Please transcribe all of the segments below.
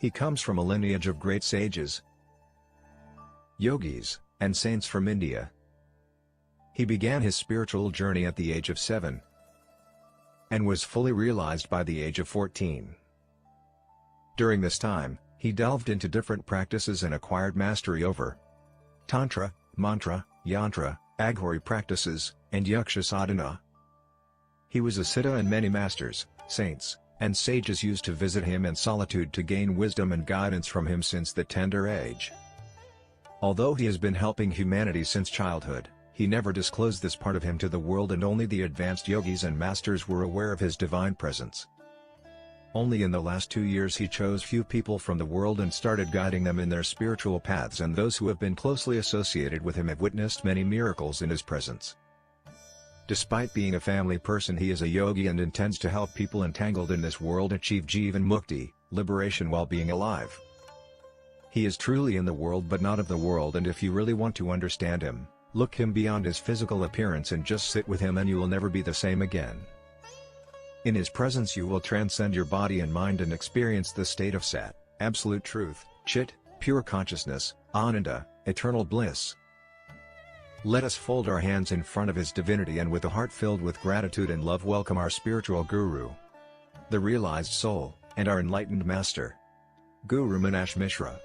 He comes from a lineage of great sages, yogis, and saints from India. He began his spiritual journey at the age of 7 and was fully realized by the age of 14. During this time, he delved into different practices and acquired mastery over Tantra, Mantra, Yantra, Aghori practices, and Yaksha sadhana. He was a siddha, and many masters, saints, and sages used to visit him in solitude to gain wisdom and guidance from him since the tender age. Although he has been helping humanity since childhood, he never disclosed this part of him to the world, and only the advanced yogis and masters were aware of his divine presence. Only in the last 2 years he chose few people from the world and started guiding them in their spiritual paths, and those who have been closely associated with him have witnessed many miracles in his presence. Despite being a family person, he is a yogi and intends to help people entangled in this world achieve Jivan Mukti, liberation while being alive. He is truly in the world but not of the world, and if you really want to understand him, look him beyond his physical appearance and just sit with him, and you will never be the same again. In his presence you will transcend your body and mind and experience the state of Sat, absolute truth, Chit, pure consciousness, Ananda, eternal bliss. Let us fold our hands in front of his divinity and with a heart filled with gratitude and love welcome our spiritual guru, the realized soul, and our enlightened master, Guru Meenakshi Mishra.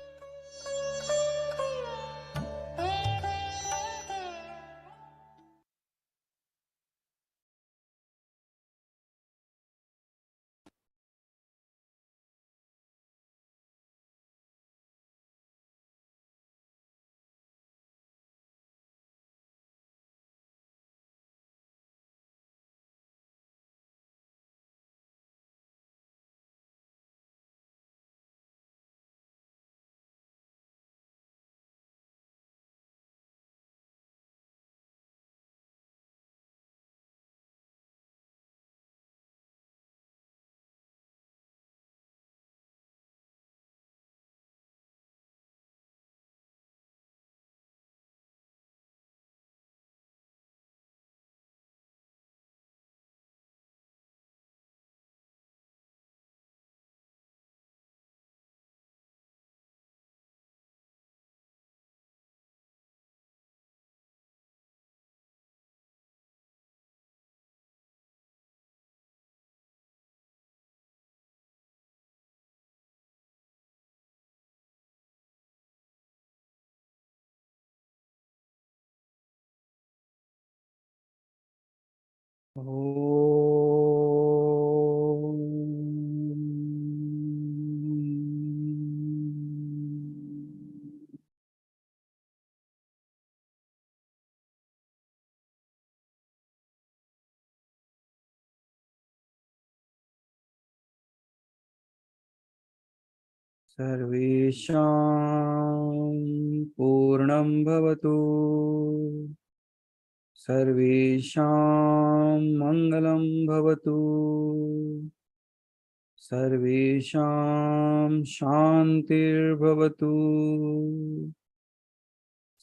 सर्वेषां पूर्णं भवतु, सर्वेषां मङ्गलं भवतु, सर्वेषां शान्तिर्भवतु,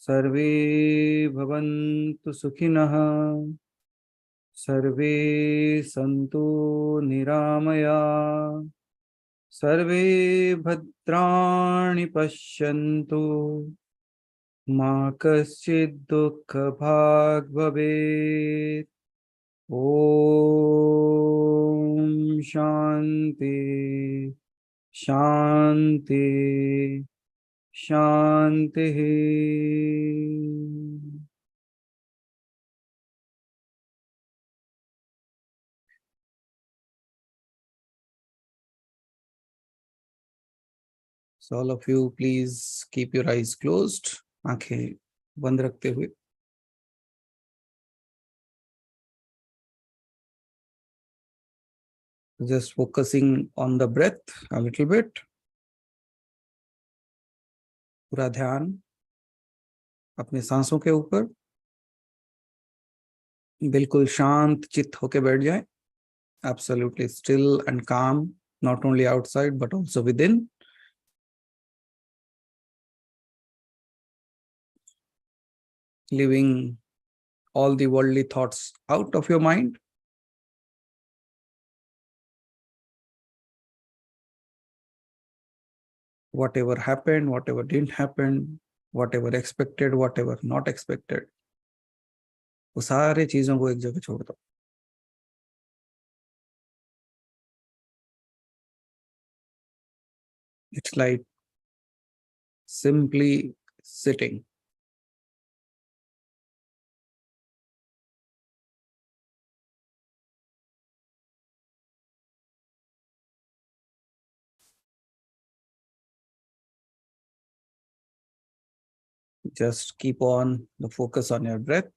सर्वे भवन्तु सुखिनः, सर्वे सन्तु निरामया, सर्वे भद्राणि पश्यन्तु, मा कश्चित् दुःखभाग् भवेत्। ॐ शान्ति शान्ति शान्तिः। So all of you, please keep your eyes closed, आंखें बंद रखते हुए। Just focusing on the breath a little bit. पूरा ध्यान अपने सांसों के ऊपर। बिल्कुल शांत चित्त होके बैठ जाए। Absolutely still and calm, not only outside but also within. Leaving all the worldly thoughts out of your mind. whatever happened, whatever didn't happen, whatever expected, whatever not expected, वो सारे चीजों को एक जगह छोड़ दो. It's like simply sitting. Just keep on the focus on your breath.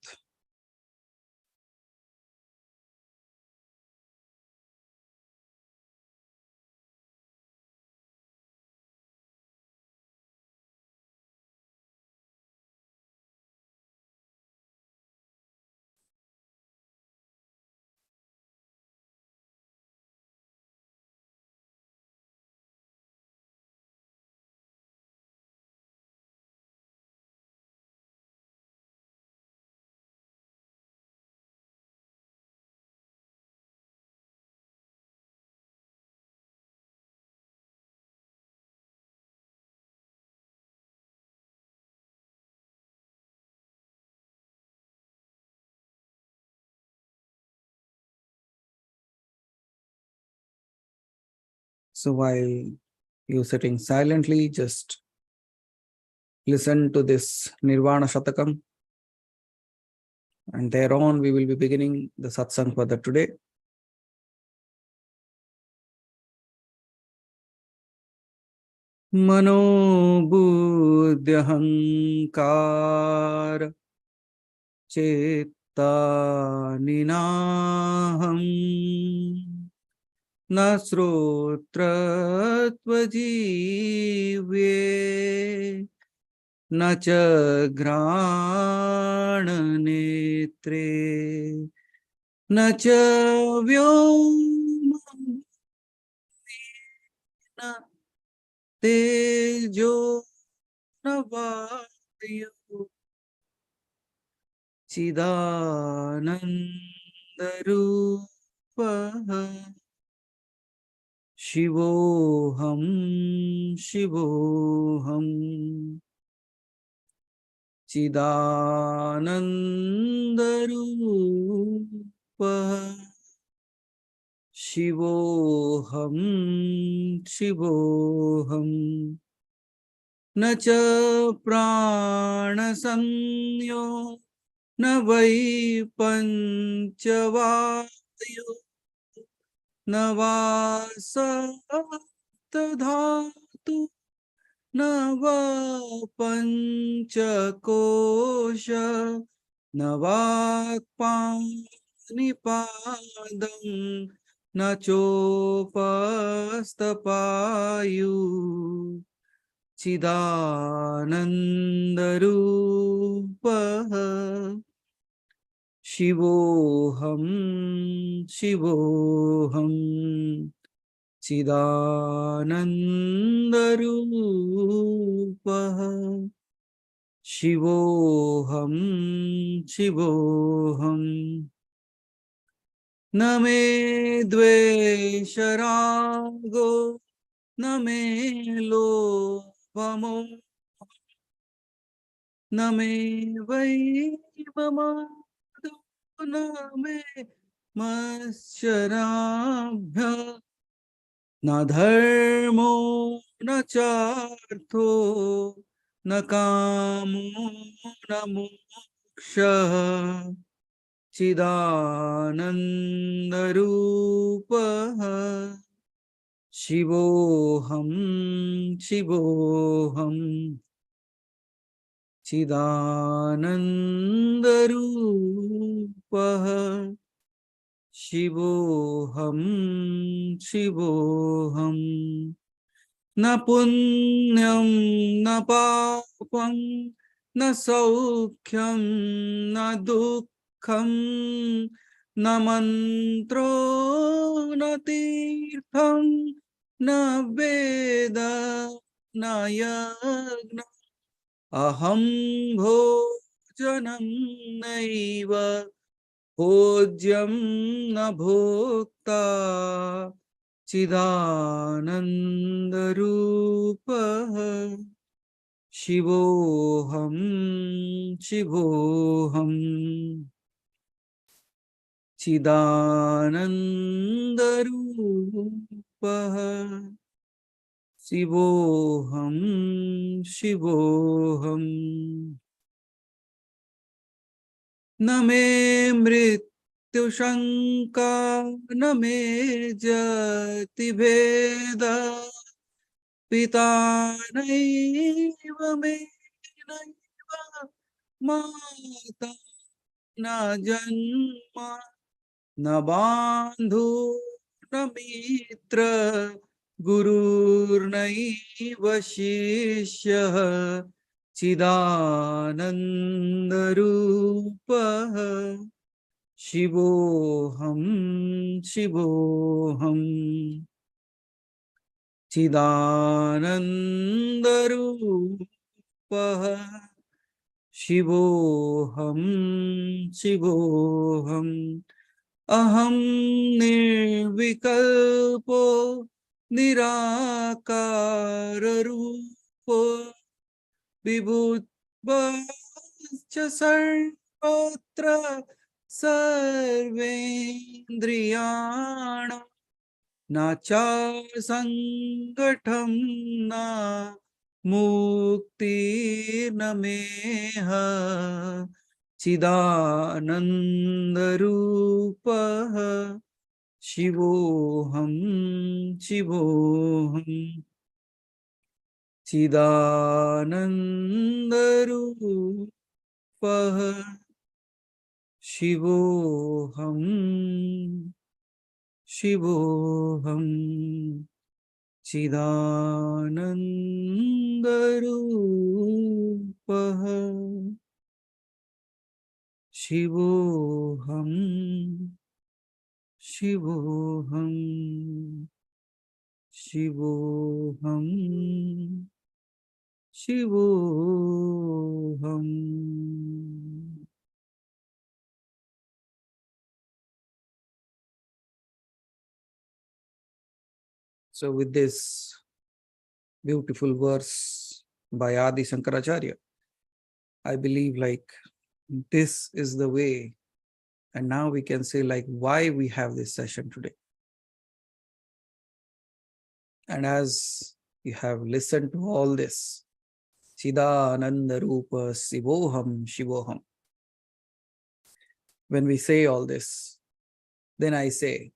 So while you're sitting silently, just listen to this Nirvana Shatakam. And thereon, we will be beginning the satsang for the today. Mano buddhyahankar Chitta ninaham na srotratvajivye na cha grana netre na cha vyoma na tejo na vayu Chidanandarupaha Shivoham Shivoham Chidanandarupaha Shivoham Shivoham Nacha pranasamyo na vai panchavayu na vasatadhatu na va panchakosha na vakpanipadam na chopastapayu Chidanandarupaha Shivoham Shivoham Chidanandarupaha Shivoham Shivoham Name Dvesharago Name Lobamo Name Vaimama Name Mascharabhya Na dharmo na chartho na kamo na moksha Chidanandarupaha Shivoham Shivoham Chidanandarupaha Shivoham Shivoham Na punyam na papam na saukhyam na dukkham na mantro na tirtham na veda na yagna aham bhojanam naiva bhojyam na bhokta Chidanandarupa Shivoham Shivoham Chidanandarupa Shivoham Shivoham Name Mrityushanka Name Jati Veda Pita Naiva Me Naiva Mata Na Janma Na Bandhu Na Mitra Gurur Naiva Shishya Chidananda Rupa Shivoham Shivoham Chidananda Rupa Shivoham Shivoham Aham Nirvikalpo Nirakara Rupo Vibhutvacha Sarvatra Sarvendriyana Nacha Sangatam Na Mukti Nameha Chidananda Rupa Shivoham Shivoham Chidananda Rupa Shivoham Shivoham Chidananda Rupa Shivoham Shivoham Shivoham Shivoham. So with this beautiful verse by Adi Shankaracharya, I believe like this is the way, and now we can say like why we have this session today. And as you have listened to all this, Chidananda Rupa Shivoham Shivoham. When we say all this, then I say,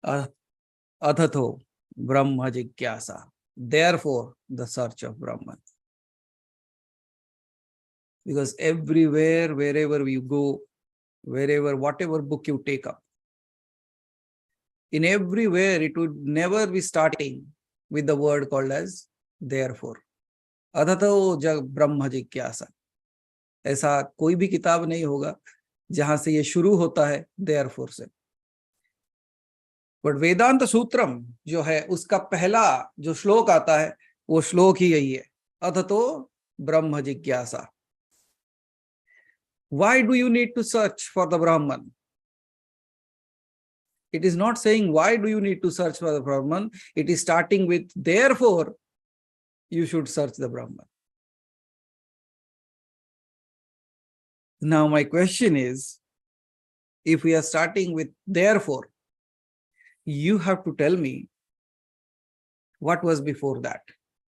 Athato Brahma Jigyasa. Therefore, the search of Brahman. Because everywhere, wherever you go, wherever, whatever book you take up, in everywhere, it would never be starting with the word called as therefore. Athato Brahma Jigyasa. ऐसा कोई भी किताब नहीं होगा जहां से ये शुरू होता है therefore से. बट वेदांत सूत्रम जो है उसका पहला जो श्लोक आता है वो श्लोक ही यही है, अथतो ब्रह्म जिज्ञासा. Why do you need to search for the Brahman? It is not saying why do you need to search for the Brahman. It is starting with therefore you should search the Brahman. Now my question is, if we are starting with therefore, you have to tell me what was before that,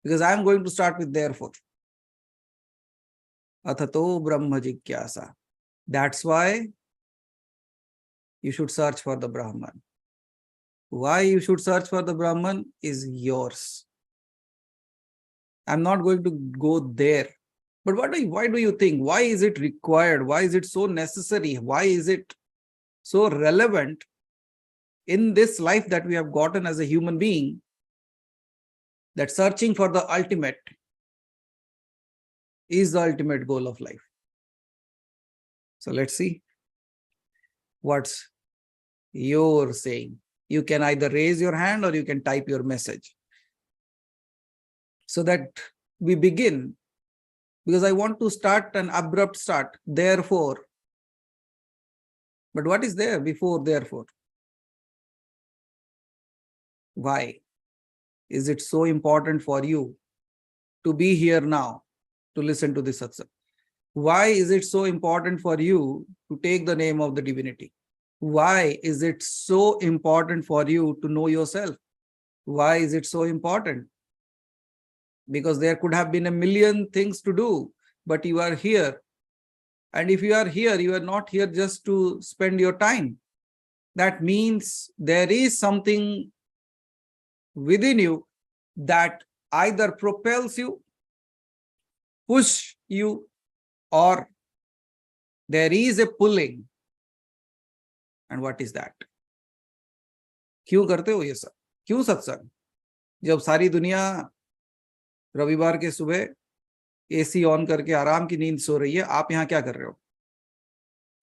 because I am going to start with therefore. Athato Brahma Jigyasa. That's why you should search for the Brahman. Why you should search for the Brahman is yours. I'm not going to go there. But why do you think? Why is it required? Why is it so necessary? Why is it so relevant in this life that we have gotten as a human being, that searching for the ultimate is the ultimate goal of life? So let's see what's you're saying. You can either raise your hand or you can type your message so that we begin, because I want to start an abrupt start. Therefore, but what is there before therefore? Why is it so important for you to be here now to listen to this satsang? Why is it so important for you to take the name of the divinity? Why is it so important for you to know yourself? Why is it so important? Because there could have been a million things to do, but you are here. And if you are here, you are not here just to spend your time. That means there is something within you that either propels you, push you, or there is a pulling. And what is that? क्यों करते हो ये सब? क्यों सत्संग? जब सारी दुनिया रविवार के सुबह एसी ऑन करके आराम की नींद सो रही है, आप यहाँ क्या कर रहे हो?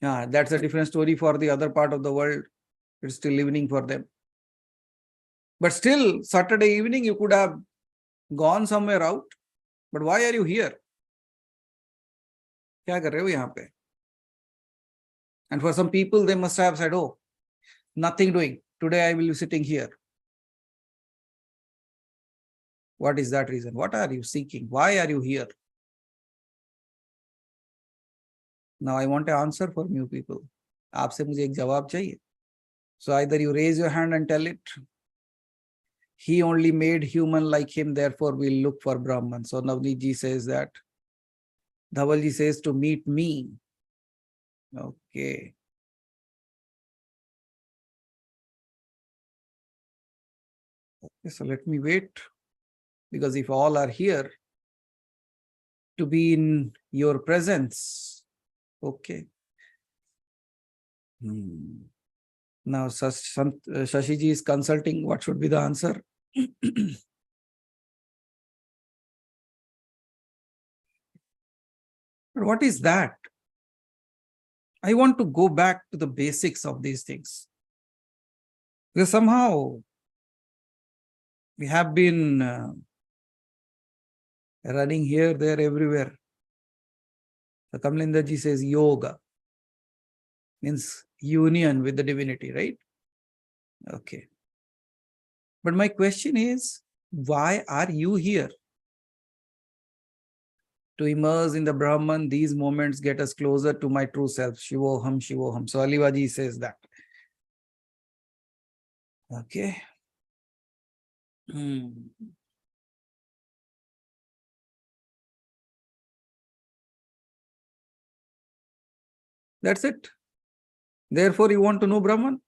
Yeah, that's a different story for the other part of the world. It's still evening for them. But still, Saturday evening, you could have gone somewhere out. But why are you here? क्या कर रहे हो यहाँ पे? And for some people, they must have said, oh, nothing doing. Today I will be sitting here. What is that reason? What are you seeking? Why are you here? Now I want an answer from you people. आपसे मुझे एक जवाब चाहिए. So either you raise your hand and tell it. He only made human like him, therefore we'll look for Brahman. So Navneet ji says that. Dhaval ji says to meet me. Okay. Okay, so let me wait. Because if all are here to be in your presence, okay. Now Shashi ji is consulting what should be the answer. But what is that? I want to go back to the basics of these things. Because somehow we have been running here, there, everywhere. So Kamlinda ji says yoga means union with the divinity, right? Okay. But my question is, why are you here? To immerse in the Brahman, these moments get us closer to my true self. Shivoham, Shivoham. So Alivaji says that. Okay. That's it. Therefore, you want to know Brahman.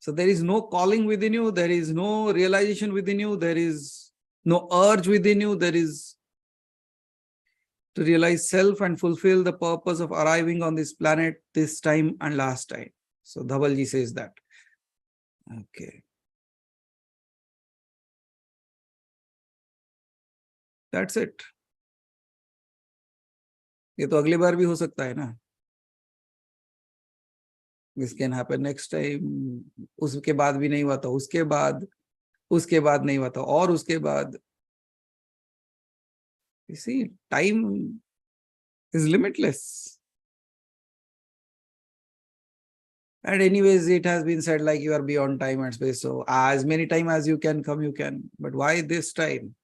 So there is no calling within you. There is no realization within you. There is no urge within you. There is to realize self and fulfill the purpose of arriving on this planet this time and last time. So Dhavalji says that. Okay. That's it. ये तो अगली बार भी हो सकता है ना. This can happen next time. उसके बाद भी नहीं हुआ था, उसके बाद नहीं हुआ था, और उसके बाद. You see, time is limitless. And anyways, it has been said like you are beyond time and space. So as many time as you can come, you can. But why this time?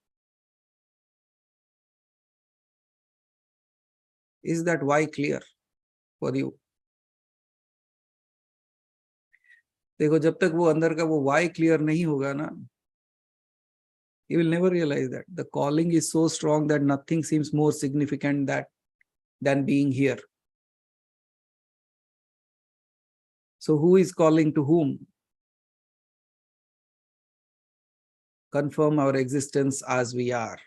Is that why clear for you? देखो, जब तक वो अंदर का वो why clear नहीं होगा ना, you will never realize that the calling is so strong that nothing seems more significant than being here. So who is calling to whom? Confirm our existence as we are.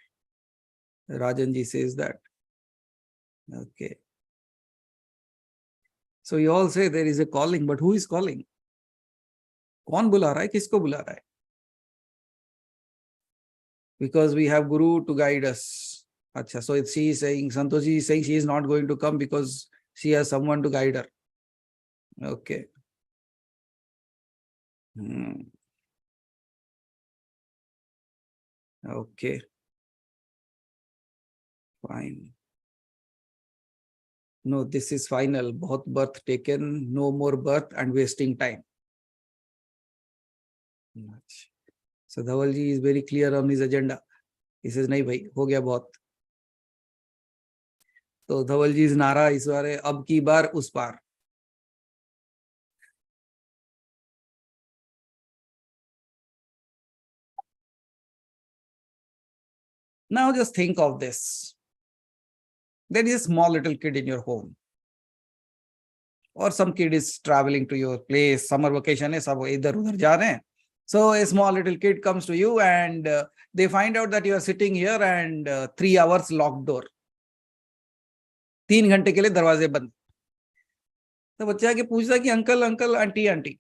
Rajanji says that. Okay. So you all say there is a calling, but who is calling? कौन बुला रहा है, किसको बुला रहा है? Because we have Guru to guide us. Achha, so she is saying, Santoshi is saying she is not going to come because she has someone to guide her. Okay. Okay. Fine. No, this is final. Both birth taken, no more birth and wasting time. So Dhaval ji is very clear on his agenda. He says, नहीं भाई, हो गया बहुत. तो धवल जी इस नारा इस बार अब की बार उस पार. Now just think of this. There is a small little kid in your home. Or some kid is traveling to your place, summer vacation है, सब इधर उधर जा रहे हैं. So a small little kid comes to you and they find out that you are sitting here and 3 hours locked door. 3 घंटे के लिए दरवाजे बंद. तो बच्चा आके पूछता कि अंकल अंकल आंटी आंटी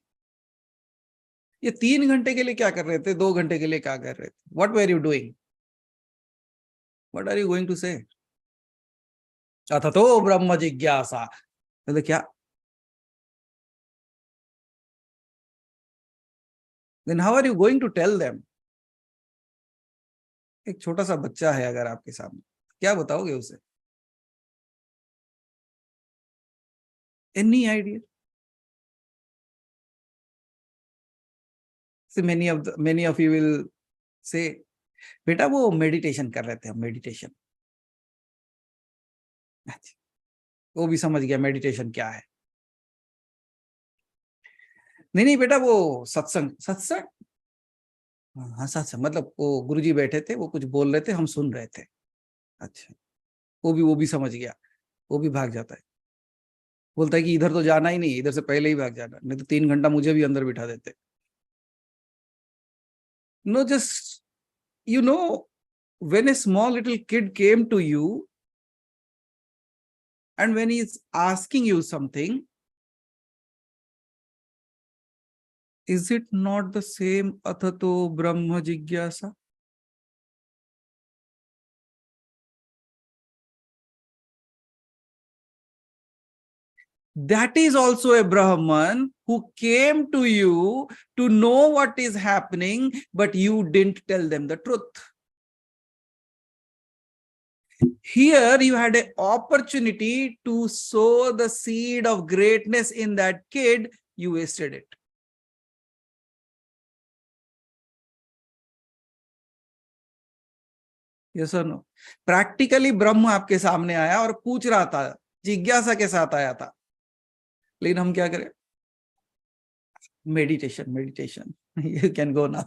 ये 3 घंटे के लिए क्या कर रहे थे, 2 घंटे के लिए क्या कर रहे थे? What were you doing? What are you going to say? अथतो ब्रह्म जिज्ञासा. तो क्या? Then how are you going to tell them? एक छोटा सा बच्चा है अगर आपके सामने, क्या बताओगे उसे? Any idea? So many of you will say, बेटा वो मेडिटेशन कर रहे थे हम, मेडिटेशन. वो भी समझ गया मेडिटेशन क्या है. नहीं बेटा वो सत्संग. हाँ सत्संग मतलब वो गुरुजी बैठे थे, वो कुछ बोल रहे थे, हम सुन रहे थे. अच्छा, वो भी समझ गया, वो भी भाग जाता है. बोलता है कि इधर तो जाना ही नहीं, इधर से पहले ही भाग जाना, नहीं तो 3 घंटा मुझे भी अंदर बिठा देते. No, just, when a small little kid came to you and when he is asking you something, is it not the same Athato Brahma Jigyasa? That is also a Brahman who came to you to know what is happening, but you didn't tell them the truth. Here you had an opportunity to sow the seed of greatness in that kid, you wasted it. Yes or no? Practically ब्रह्म आपके सामने आया और पूछ रहा था, जिज्ञासा के साथ आया था, लेकिन हम क्या करें? Meditation. You can go now.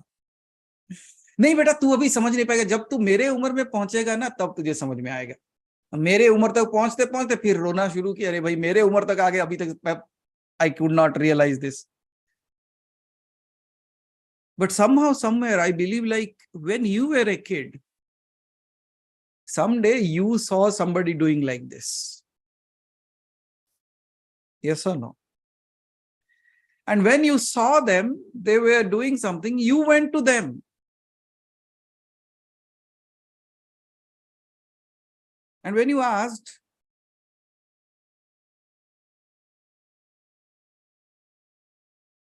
नहीं बेटा तू अभी समझ नहीं पाएगा, जब तू मेरे उम्र में पहुंचेगा ना तब तुझे समझ में आएगा. मेरे उम्र तक पहुंचते पहुंचते फिर रोना शुरू किया, अरे भाई मेरे उम्र तक आ गए, अभी तक I could not realize this. But somehow, somewhere, I believe like when you were a kid, someday you saw somebody doing like this. Yes or no? And when you saw them, they were doing something, you went to them. And when you asked,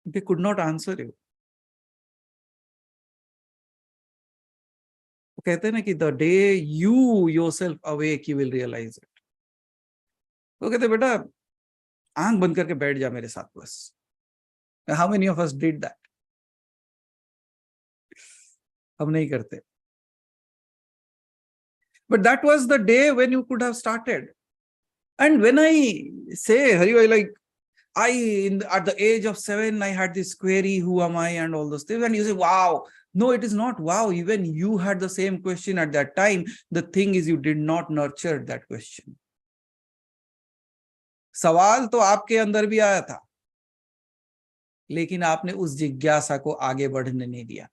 they could not answer you. कहते हैं ना कि the day you yourself awake, you will realize it. वो कहते बेटा आंख बंद करके बैठ जा मेरे साथ बस. How many of us did that? हम नहीं करते. But that was the day when you could have started. And when I say, Hari, like, at the age of 7, I had this query, who am I, and all those things. And you say, wow. No, it is not wow. Even you had the same question at that time. The thing is, you did not nurture that question. सवाल तो आपके अंदर भी आया था, लेकिन आपने उस जिज्ञासा को आगे बढ़ने नहीं दिया.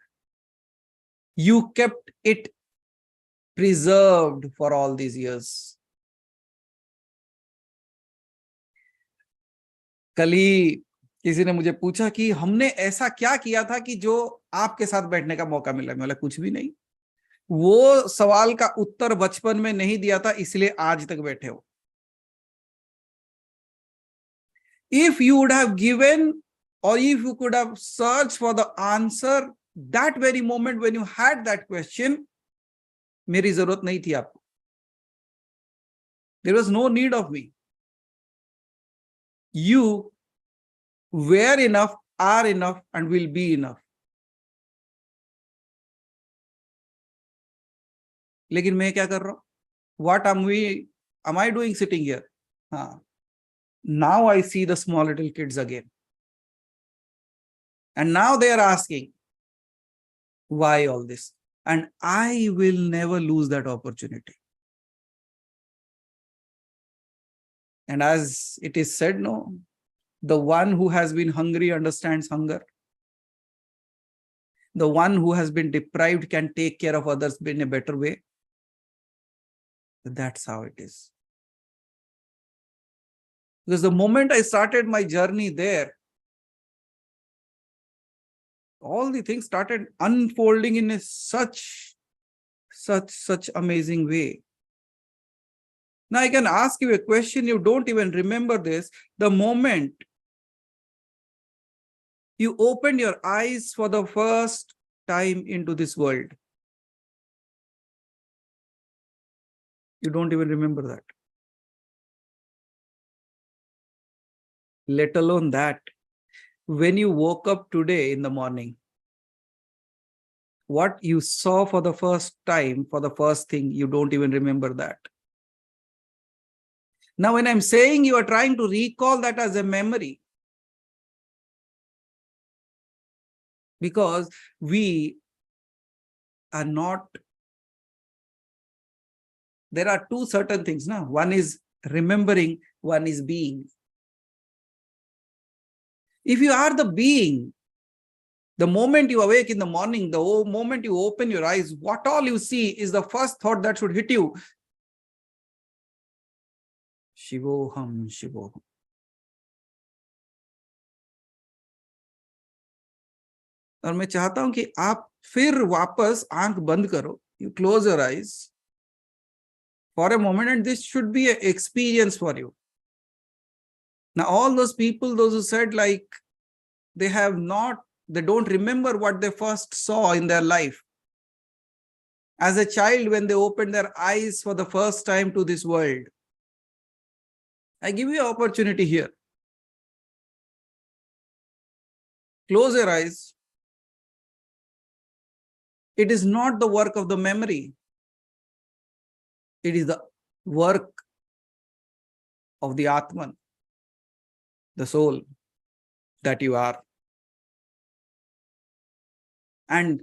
You kept it preserved for all these years. कल ही किसी ने मुझे पूछा कि हमने ऐसा क्या किया था कि जो आपके साथ बैठने का मौका मिला. मैं बोला कुछ भी नहीं. वो सवाल का उत्तर बचपन में नहीं दिया था, इसलिए आज तक बैठे हो. If you would have given, or if you could have searched for the answer that very moment when you had that question, मेरी जरूरत नहीं थी आपको. There was no need of me. You were enough, are enough, and will be enough. लेकिन मैं क्या कर रहा हूं? What am I doing sitting here? Now I see the small little kids again. And now they are asking, why all this? And I will never lose that opportunity. And as it is said, no, the one who has been hungry understands hunger. The one who has been deprived can take care of others in a better way. That's how it is. Because the moment I started my journey there, all the things started unfolding in a such amazing way. Now I can ask you a question, you don't even remember this. The moment you opened your eyes for the first time into this world, you don't even remember that. Let alone that, when you woke up today in the morning, what you saw for the first time, for the first thing, you don't even remember that. Now, when I'm saying you are trying to recall that as a memory, because we are not, there are two certain things. Now, one is remembering, one is being. If you are the being, the moment you awake in the morning, the moment you open your eyes, what all you see is the first thought that should hit you. Shivoham, Shivoham. और मैं चाहता हूं कि आप फिर वापस आंख बंद करो. You close your eyes for a moment, and this should be an experience for you. Now, all those people, those who said like they don't remember what they first saw in their life. As a child, when they opened their eyes for the first time to this world, I give you an opportunity here. Close your eyes. It is not the work of the memory. It is the work of the Atman, the soul that you are. And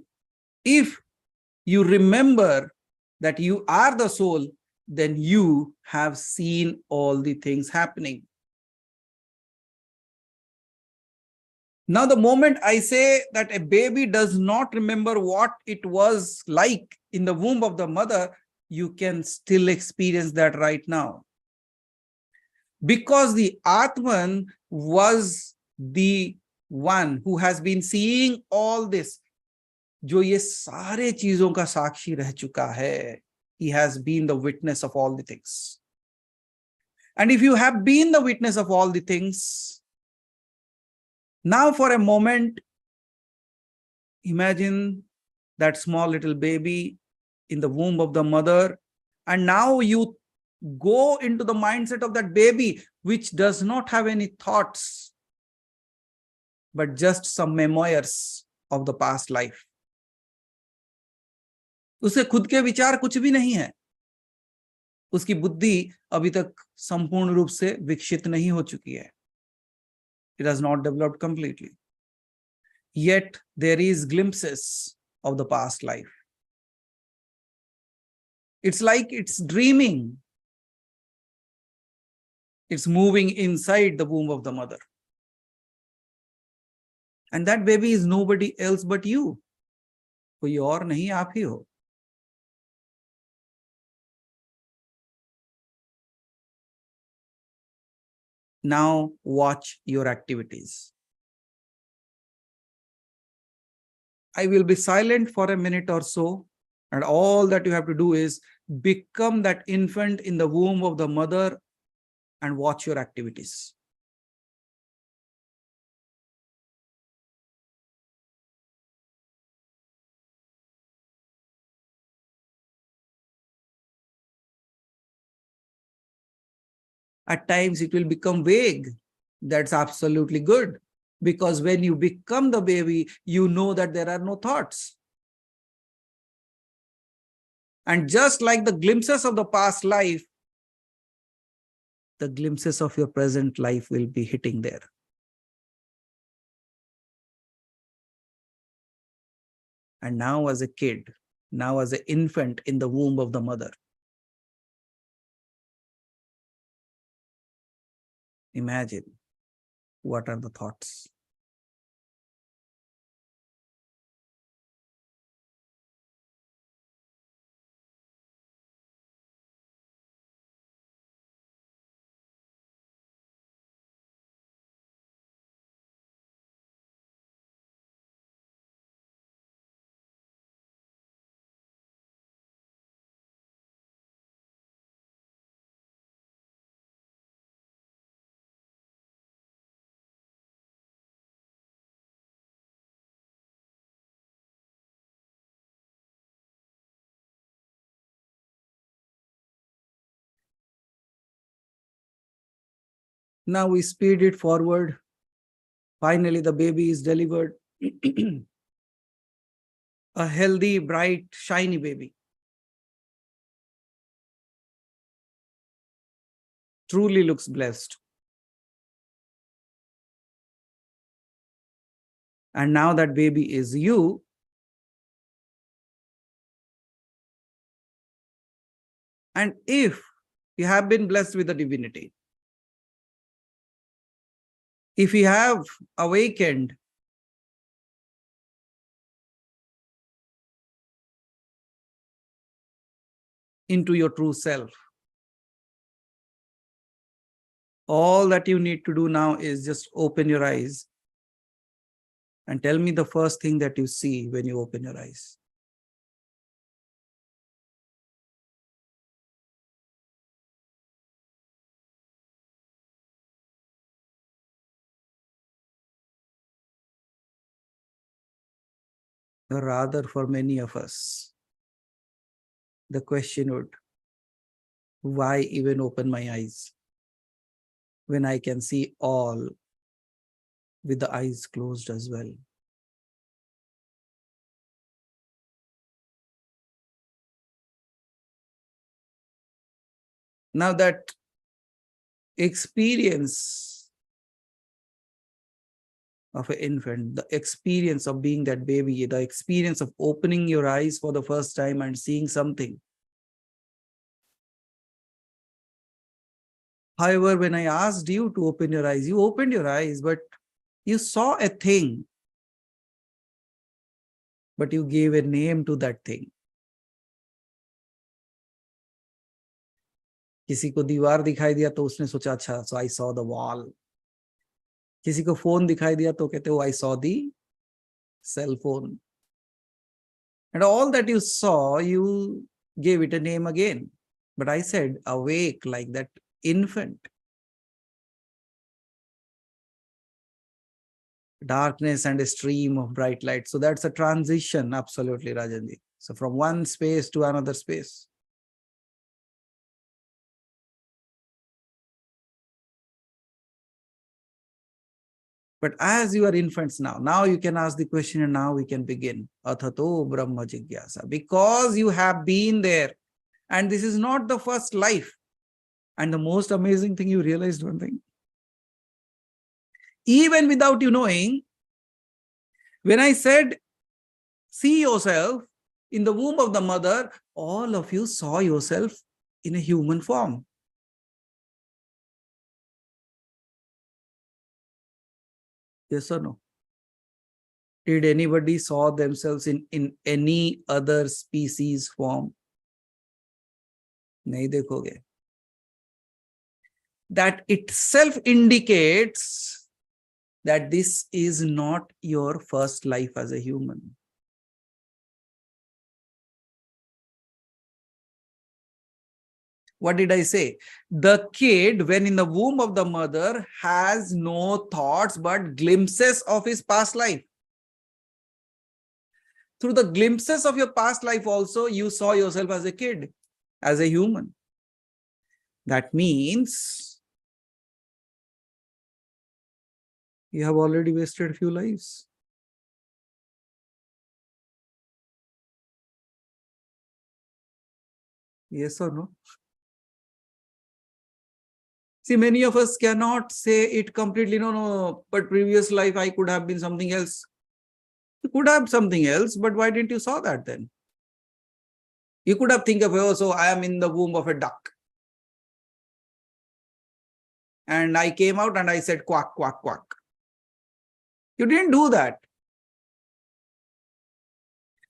if you remember that you are the soul, then you have seen all the things happening. Now, the moment I say that a baby does not remember what it was like in the womb of the mother, you can still experience that right now. Because the Atman was the one who has been seeing all this. जो ये सारे चीजों का साक्षी रह चुका है. He has been the witness of all the things. And if you have been the witness of all the things, now for a moment, imagine that small little baby in the womb of the mother, and now you go into the mindset of that baby, which does not have any thoughts, but just some memoirs of the past life. उसे खुद के विचार कुछ भी नहीं है. उसकी बुद्धि अभी तक संपूर्ण रूप से विकसित नहीं हो चुकी है. It has not developed completely. Yet there is glimpses of the past life. It's like it's dreaming. It's moving inside the womb of the mother. And that baby is nobody else but you. कोई और नहीं, आप ही हो. Now watch your activities. I will be silent for a minute or so, and all that you have to do is become that infant in the womb of the mother and watch your activities. At times it will become vague. That's absolutely good. Because when you become the baby, you know that there are no thoughts. And just like the glimpses of the past life, the glimpses of your present life will be hitting there. And now as a kid, now as an infant in the womb of the mother, imagine what are the thoughts. Now we speed it forward. Finally, the baby is delivered. A healthy, bright, shiny baby. Truly looks blessed. And now that baby is you. And if you have been blessed with the divinity, if you have awakened into your true self, all that you need to do now is just open your eyes and tell me the first thing that you see when you open your eyes. Rather, for many of us, the question would, why even open my eyes when I can see all with the eyes closed as well? Now that experience of an infant, the experience of being that baby, the experience of opening your eyes for the first time and seeing something. However, when I asked you to open your eyes, you opened your eyes, but you saw a thing, but you gave a name to that thing. किसी को दीवार दिखाई दिया तो उसने सोचा अच्छा, so I saw the wall. किसी को फोन दिखाई दिया तो कहते हो I saw the cell phone. And all that you saw, you gave it a name again. But I said awake like that infant. Darkness and a stream of bright light. So that's a transition, absolutely, Rajanji. So from one space to another space. But as you are infants now you can ask the question and now we can begin. Athato Brahma Jigyasa. Because you have been there and this is not the first life. And the most amazing thing, you realized one thing. Even without you knowing, when I said, see yourself in the womb of the mother, all of you saw yourself in a human form. Yes or no? Did anybody saw themselves in any other species form? Nahi dekhoge. That itself indicates that this is not your first life as a human. What did I say? The kid, when in the womb of the mother, has no thoughts but glimpses of his past life. Through the glimpses of your past life also, you saw yourself as a kid, as a human. That means you have already wasted a few lives. Yes or no? See, many of us cannot say it completely. No, no, but previous life I could have been something else. You could have something else, but why didn't you saw that then? You could have think of, oh, so I am in the womb of a duck. And I came out and I said, quack, quack, quack. You didn't do that.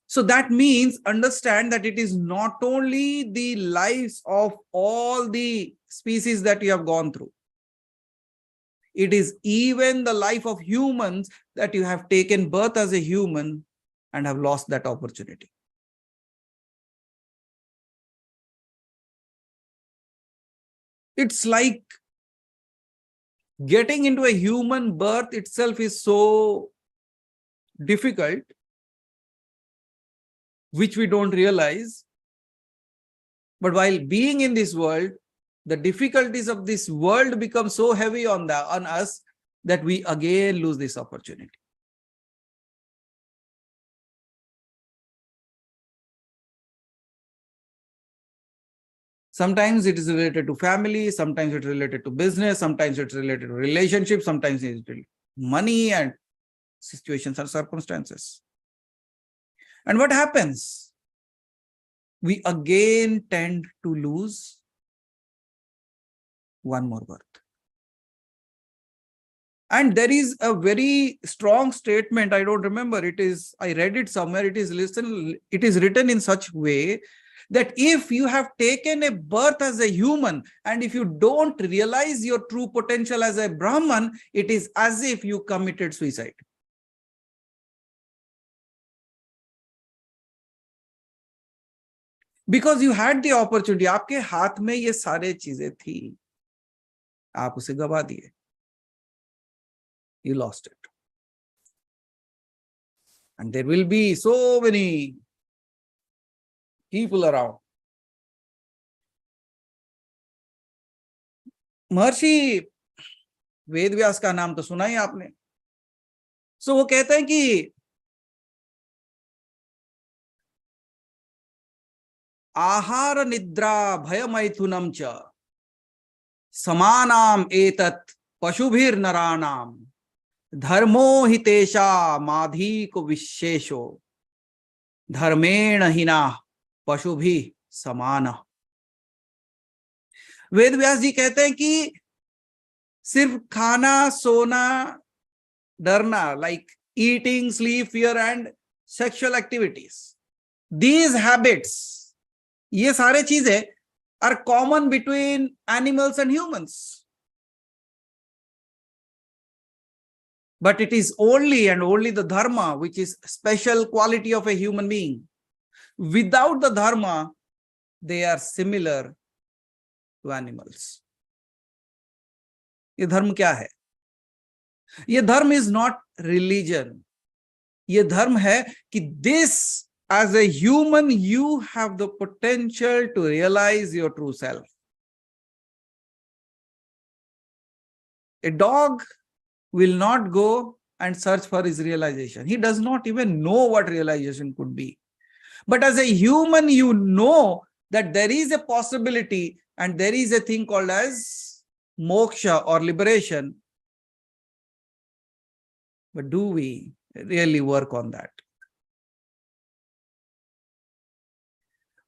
So that means understand that it is not only the lives of all the species that you have gone through. It is even the life of humans that you have taken birth as a human and have lost that opportunity. It's like getting into a human birth itself is so difficult, which we don't realize. But while being in this world, the difficulties of this world become so heavy on us that we again lose this opportunity. Sometimes it is related to family, sometimes it's related to business, sometimes it's related to relationships, sometimes it's related to money and situations and circumstances. And what happens? We again tend to lose one more birth. And there is a very strong statement, I don't remember, I read it somewhere, it is written in such way that if you have taken a birth as a human and if you don't realize your true potential as a Brahman, it is as if you committed suicide. Because you had the opportunity, आपके हाथ में ये सारे चीजें थी, आप उसे गवा दिए. You lost it. And there will be so many people around. महर्षि वेदव्यास का नाम तो सुना ही आपने. सो वो कहते हैं कि आहार निद्रा भय मैथुनम च समानाम एतत् पशुभिर नराणाम धर्मो हितेशा माधीको विशेषो धर्मेण हिना पशुभि समान. वेदव्यास जी कहते हैं कि सिर्फ खाना सोना डरना, like eating, sleep, fear and sexual activities, these habits, ये सारे चीजें are common between animals and humans. But it is only and only the dharma which is special quality of a human being. Without the dharma, they are similar to animals. ये धर्म क्या है? ये धर्म is not religion. ये धर्म है कि this, as a human, you have the potential to realize your true self. A dog will not go and search for his realization. He does not even know what realization could be. But as a human, you know that there is a possibility and there is a thing called as moksha or liberation. But do we really work on that?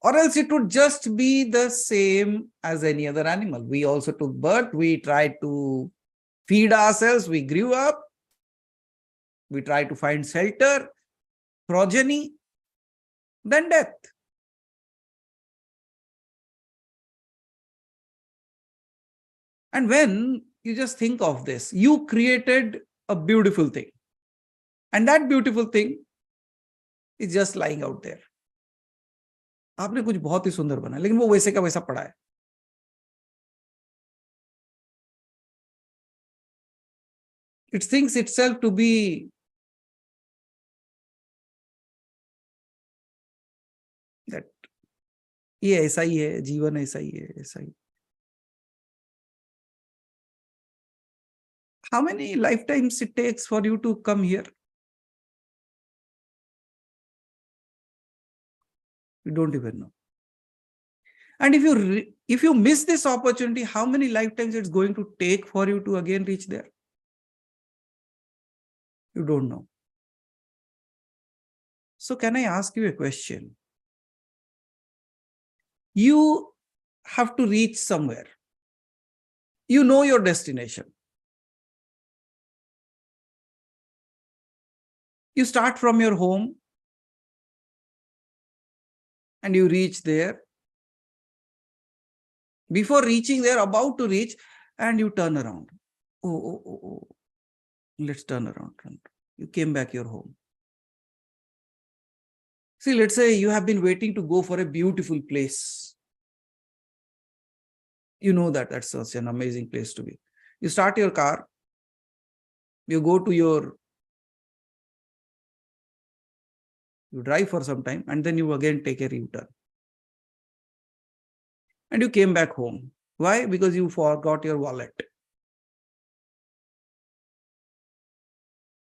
Or else it would just be the same as any other animal. We also took birth, we tried to feed ourselves, we grew up, we tried to find shelter, progeny, then death. And when you just think of this, you created a beautiful thing. And that beautiful thing is just lying out there. आपने कुछ बहुत ही सुंदर बना, लेकिन वो वैसे का वैसा पड़ा है. It thinks itself to be that ये ऐसा ही है, जीवन ऐसा ही है, ऐसा ही. How many lifetimes it takes for you to come here? You don't even know. And if you miss this opportunity, how many lifetimes it's going to take for you to again reach there? You don't know. So can I ask you a question? You have to reach somewhere. You know your destination. You start from your home and you reach there. Before reaching there, about to reach, and you turn around. Oh. Let's turn around. You came back your home. See, let's say you have been waiting to go for a beautiful place. You know that that's such an amazing place to be. You start your car. You go to you drive for some time, and then you again take a U-turn. And you came back home. Why? Because you forgot your wallet.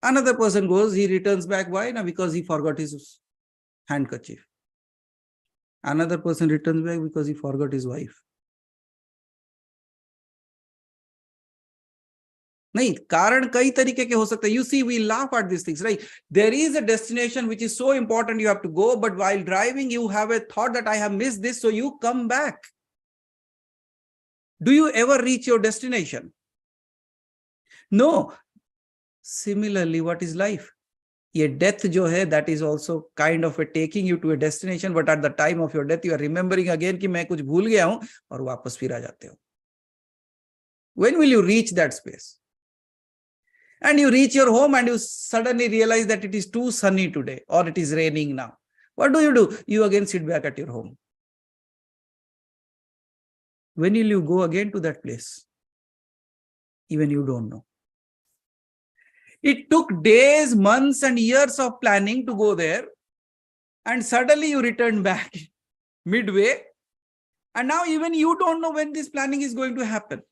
Another person goes, he returns back. Why? Now, because he forgot his handkerchief. Another person returns back because he forgot his wife. नहीं, कारण कई तरीके के हो सकते हैं. You see, we laugh at these things, right? There is a destination which is so important you have to go, but while driving, you have a thought that I have missed this, so you come back. Do you ever reach your destination? No. Similarly, what is life? ये death जो है, that is also kind of a taking you to a destination, but at the time of your death, you are remembering again कि मैं कुछ भूल गया हूं और वापस फिर आ जाते हो. When will you reach that space? And you reach your home and you suddenly realize that it is too sunny today or it is raining now. What do? You again sit back at your home. When will you go again to that place? Even you don't know. It took days, months, and years of planning to go there. And suddenly you return back midway. And now even you don't know when this planning is going to happen.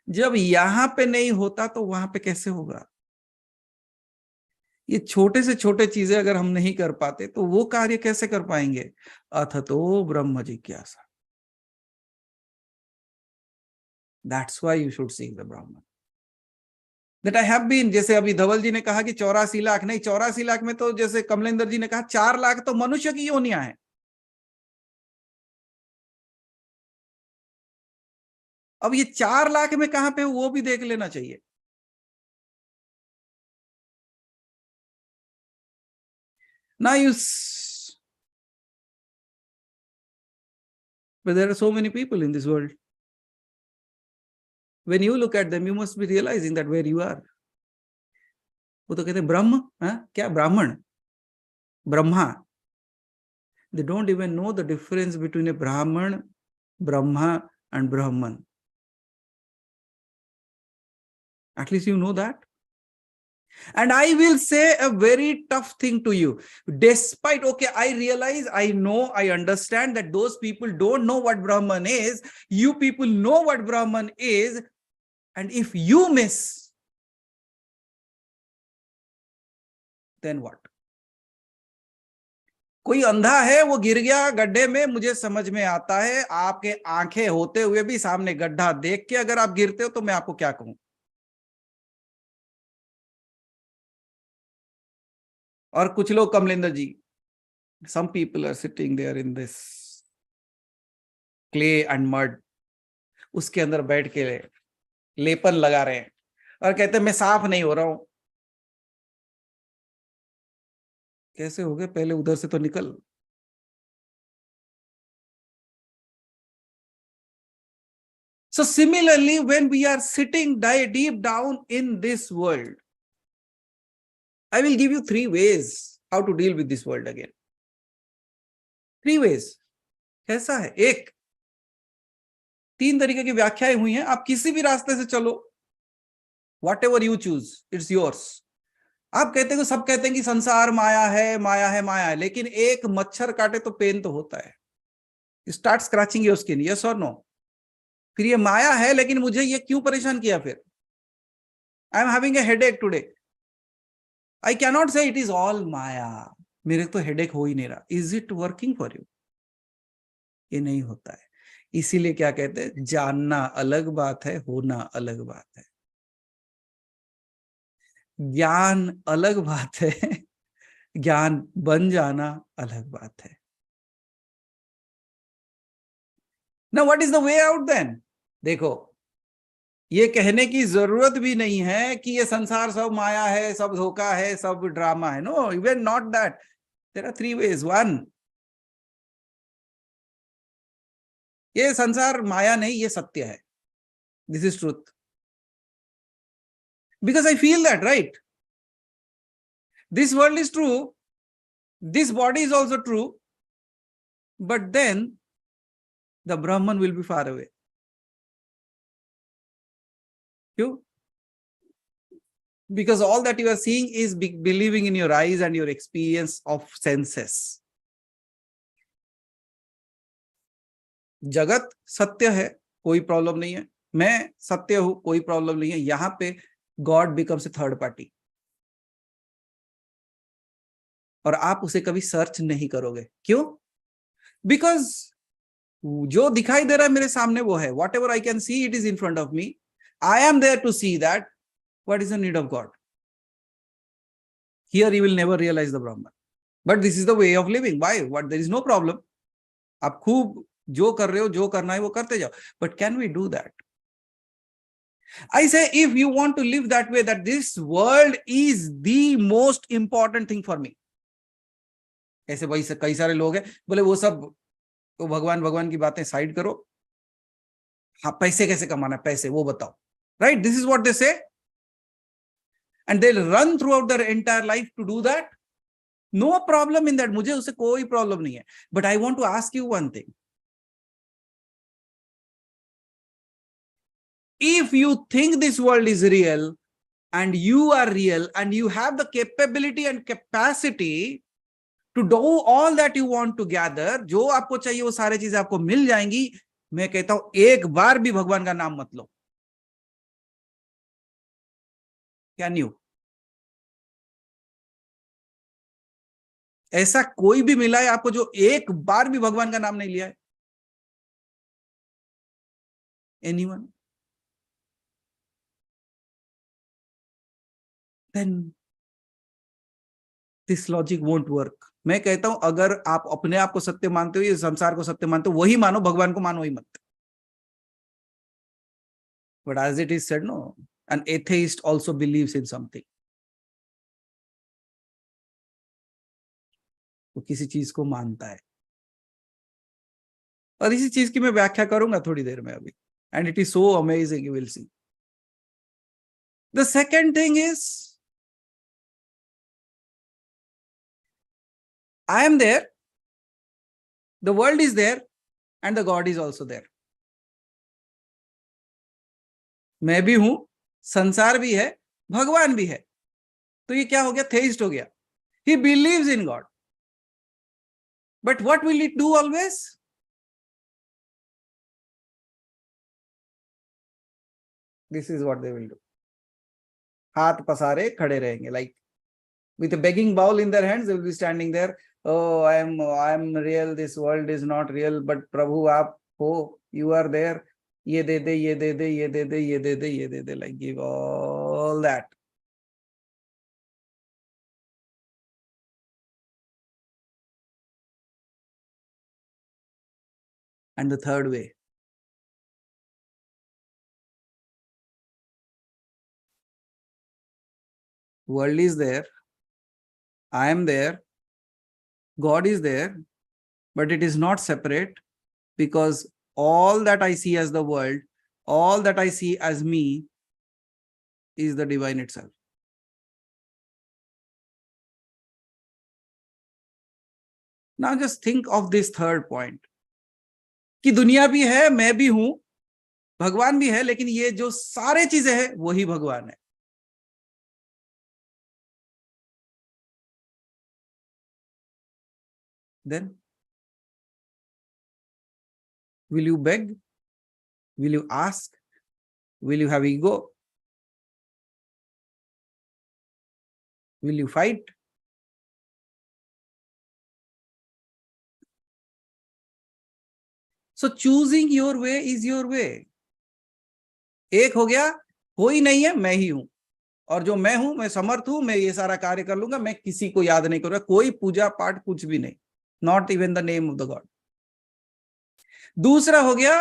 जब यहां पे नहीं होता तो वहां पे कैसे होगा? ये छोटे से छोटे चीजें अगर हम नहीं कर पाते तो वो कार्य कैसे कर पाएंगे? अथतो ब्रह्म जिज्ञासा. That's why you should seek the Brahman. That I have been, जैसे अभी धवल जी ने कहा कि 84 लाख नहीं, 84 लाख में तो जैसे कमलेंद्र जी ने कहा 4 लाख तो मनुष्य की योनियां हैं. अब ये 4 लाख में कहां पे वो भी देख लेना चाहिए. Now but there are so many people in this world. When you look at them, you must be realizing that where you are. वो तो कहते हैं ब्रह्म, क्या ब्राह्मण, Brahma. They don't even know the difference between a Brahman, Brahma, and Brahman. At least you know that. And I will say a very tough thing to you. Despite, okay, I realize, I know, I understand that those people don't know what Brahman is. You people know what Brahman is. And if you miss, then what? कोई अंधा है, वो गिर गया गड्ढे में, मुझे समझ में आता है. आपके आंखें होते हुए भी सामने गड्ढा देख के अगर आप गिरते हो तो मैं आपको क्या कहूं? और कुछ लोग, कमलेंद्र जी, some people are sitting there in this clay and mud, उसके अंदर बैठ के लेपन लगा रहे हैं और कहते हैं मैं साफ नहीं हो रहा हूं. कैसे हो गए? पहले उधर से तो निकल. So similarly, when we are sitting deep down in this world, I will give you 3 ways how to deal with this world again. 3 ways. कैसा है? 1, 3 तरीके की व्याख्याएं हुई हैं. आप किसी भी रास्ते से चलो, whatever you choose, it's yours. आप कहते हैं, सब कहते हैं कि संसार माया है, माया है, माया है, लेकिन एक मच्छर काटे तो पेन तो होता है. You start scratching your skin, yes or no? फिर ये माया है, लेकिन मुझे ये क्यों परेशान किया? फिर I am having a headache today. I cannot say it is all Maya. मेरे तो headache हो ही नहीं रहा. Is it working for you? ये नहीं होता है। इसीलिए क्या कहते हैं, जानना अलग बात है, होना अलग बात है। ज्ञान अलग बात है, ज्ञान बन जाना अलग बात है। ना what is the way out then? देखो, ये कहने की जरूरत भी नहीं है कि ये संसार सब माया है, सब धोखा है, सब ड्रामा है। No, even not that. There are three ways. One, ये संसार माया नहीं, ये सत्य है। This is truth, because I feel that, right? This world is true, this body is also true, but then the Brahman will be far away. क्यों? Because all that you are seeing is believing in your eyes and your experience of senses. जगत सत्य है, कोई problem नहीं है। मैं सत्य हूं, कोई प्रॉब्लम नहीं है। यहां पे God becomes a third party, और आप उसे कभी सर्च नहीं करोगे। क्यों? बिकॉज जो दिखाई दे रहा है मेरे सामने वो है। Whatever I can see, it is in front of me. I am there to see that. What is the need of God? Here you will never realize the Brahman. But this is the way of living. Why? What? There is no problem. आप खूब जो कर रहे हो, जो करना है वो करते जाओ. But can we do that? I say, if you want to live that way, that this world is the most important thing for me. ऐसे भाई कई सारे लोग हैं, बोले वो सब तो भगवान भगवान की बातें साइड करो, हाँ पैसे कैसे कमाना है, पैसे वो बताओ. Right? This is what they say. And they'll run throughout their entire life to do that. No problem in that. मुझे उससे कोई प्रॉब्लम नहीं है. But I want to ask you one thing. If you think this world is real and you are real and you have the capability and capacity to do all that you want to gather, जो आपको चाहिए वो सारी चीजें आपको मिल जाएंगी. मैं कहता हूं एक बार भी भगवान का नाम मत लो. Can you? ऐसा कोई भी मिला है आपको जो एक बार भी भगवान का नाम नहीं लिया है? Anyone? Then this logic won't work. मैं कहता हूं अगर आप अपने आप को सत्य मानते हो, ये संसार को सत्य मानते हो, वही मानो, भगवान को मानो ही मत. But as it is said, no, an atheist also believes in something. वो किसी चीज को मानता है, और इसी चीज की मैं व्याख्या करूंगा थोड़ी देर में अभी. And it is so amazing, you will see. The second thing is, I am there, the world is there, and the God is also there. मैं भी हूं, संसार भी है, भगवान भी है. तो ये क्या हो गया? थेइस्ट हो गया. He believes in God. But what will it do always? This is what they will do. हाथ पसारे खड़े रहेंगे, like with a begging bowl in their hands, they will be standing there. Oh, I am real. This world is not real. But Prabhu, आप हो, you are there. ये दे दे, ये दे दे, ये दे दे, ये दे दे, ये दे दे. Like give all that. And the third way, world is there, I am there, God is there, but it is not separate, because all that I see as the world, all that I see as me, is the divine itself. Now just think of this third point, कि दुनिया भी है, मैं भी हूं, भगवान भी है, लेकिन ये जो सारे चीजें हैं वही भगवान है. Then will you beg? Will you ask? Will you have ego? Will you fight? So choosing your way is your way. एक हो गया, कोई नहीं है, मैं ही हूं, और जो मैं हूं, मैं समर्थ हूं, मैं ये सारा कार्य कर लूंगा, मैं किसी को याद नहीं करूंगा, कोई पूजा पाठ कुछ भी नहीं, not even the name of the God. दूसरा हो गया,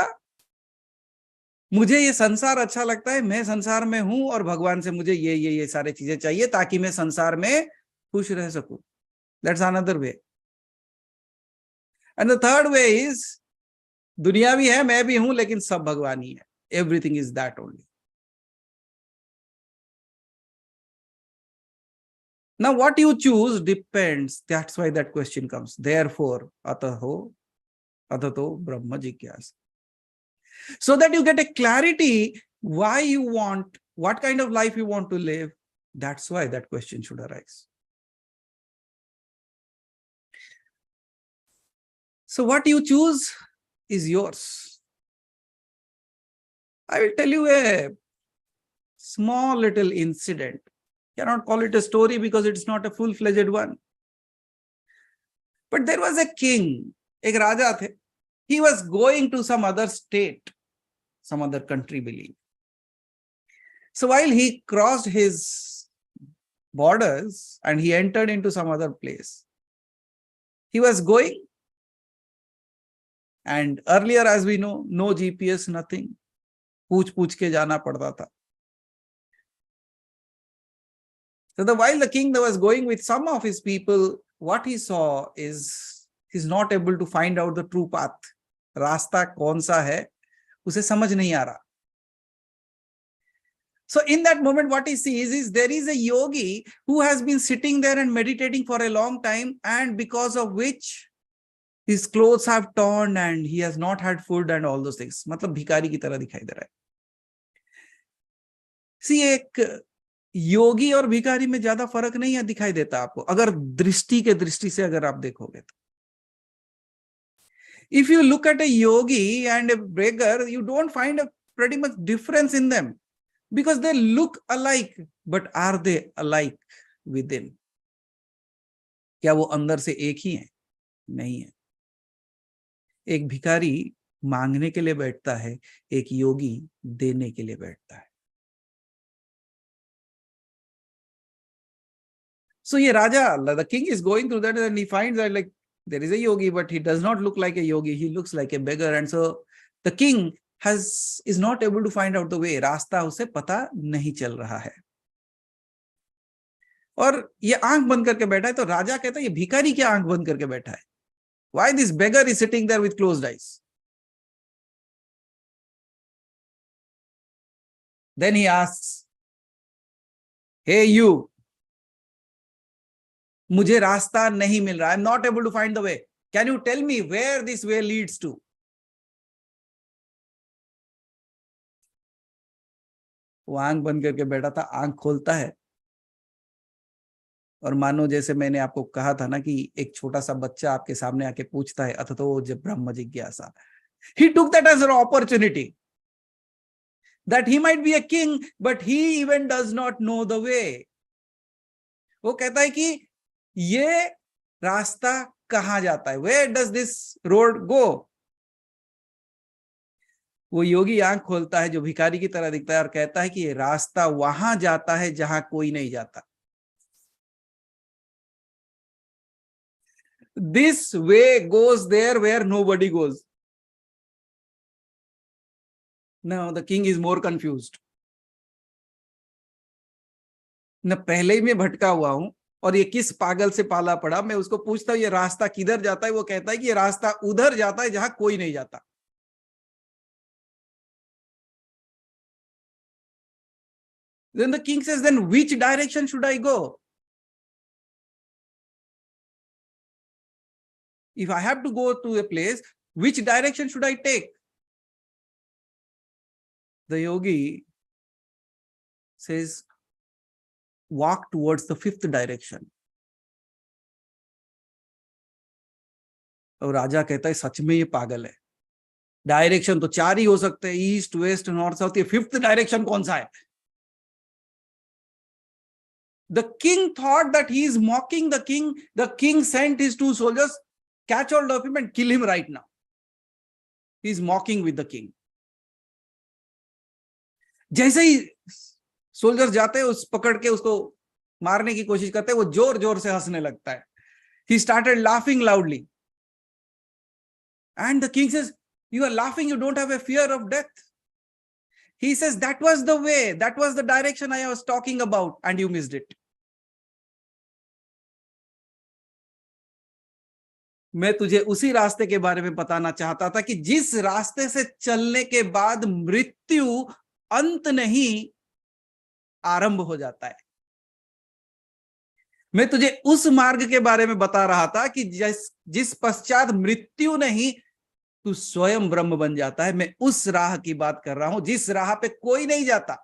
मुझे ये संसार अच्छा लगता है, मैं संसार में हूं और भगवान से मुझे ये सारी चीजें चाहिए ताकि मैं संसार में खुश रह सकूं. That's another way. And the third way is, दुनिया भी है, मैं भी हूं, लेकिन सब भगवान ही है. Everything is that only. Now, what you choose depends. That's why that question comes. Therefore, Athato Brahma Jigyasa. So that you get a clarity why you want, what kind of life you want to live. That's why that question should arise. So what you choose is yours. I will tell you a small little incident. Cannot call it a story because it's not a full-fledged one. But there was a king, एक राजा थे. He was going to some other state, some other country, believe. So while he crossed his borders and he entered into some other place, he was going, and earlier, as we know, no GPS, nothing. पूछ के जाना पड़ता था. So while the king was going with some of his people, what he saw is he's not able to find out the true path. रास्ता कौन सा है, उसे समझ नहीं आ रहा. So in that moment, what he sees is there is a yogi who has been sitting there and meditating for a long time, and because of which his clothes have torn and he has not had food and all those things. मतलब भिखारी की तरह दिखाई दे रहा है. See, एक योगी और भिखारी में ज्यादा फर्क नहीं है, दिखाई देता आपको, अगर दृष्टि से अगर आप देखोगे तो. If you look at a yogi and a beggar, you don't find a pretty much difference in them because they look alike, but are they alike within? क्या वो अंदर से एक ही है? नहीं है. एक भिखारी मांगने के लिए बैठता है, एक योगी देने के लिए बैठता है. So ये राजा, the king is going through that and he finds that like there is a yogi, but he does not look like a yogi. He looks like a beggar. And so the king is not able to find out the way. रास्ता उसे पता नहीं चल रहा है. और ये आंख बंद करके बैठा है. तो राजा कहता है, ये भिखारी क्या आंख बंद करके बैठा है? Why this beggar is sitting there with closed eyes? Then he asks, hey you, मुझे रास्ता नहीं मिल रहा. I'm not able to find the way. Can you tell me where this way leads to? वो आंख बंद करके बैठा था. आंख खोलता है और मानो जैसे मैंने आपको कहा था ना कि एक छोटा सा बच्चा आपके सामने आके पूछता है, अथतो ब्रह्म जिज्ञासा. He took that as an opportunity that he might be a king, but he even does not know the way. वो कहता है कि ये रास्ता कहां जाता है? Where does this road go? वो योगी आंख खोलता है जो भिखारी की तरह दिखता है और कहता है कि ये रास्ता वहां जाता है जहां कोई नहीं जाता. This way goes there where nobody goes. Now the king is more confused. न पहले ही मैं भटका हुआ हूं और ये किस पागल से पाला पड़ा. मैं उसको पूछता हूं ये रास्ता किधर जाता है, वो कहता है कि ये रास्ता उधर जाता है जहां कोई नहीं जाता. Then the king says, then which direction should I go? If I have to go to a place, which direction should I take? The yogi says, walk towards the fifth direction. और राजा कहता है सच में ये पागल है. Direction तो 4 ही हो सकते हैं, ईस्ट वेस्ट नॉर्थ साउथ. ये फिफ्थ डायरेक्शन कौन सा है? The king thought that he is mocking the king. The king sent his 2 soldiers, catch hold of him and kill him right now. He is mocking with the king. जैसे ही soldiers जाते हैं उस पकड़ के उसको मारने की कोशिश करते हैं, वो जोर जोर से हंसने लगता है. He started laughing loudly. And the king says, you are laughing, you don't have a fear of death. He says, that was the way, that was the direction I was talking about, and you missed it. मैं तुझे उसी रास्ते के बारे में बताना चाहता था कि जिस रास्ते से चलने के बाद मृत्यु अंत नहीं आरंभ हो जाता है. मैं तुझे उस मार्ग के बारे में बता रहा था कि जिस पश्चात मृत्यु नहीं तू स्वयं ब्रह्म बन जाता है. मैं उस राह की बात कर रहा हूं जिस राह पे कोई नहीं जाता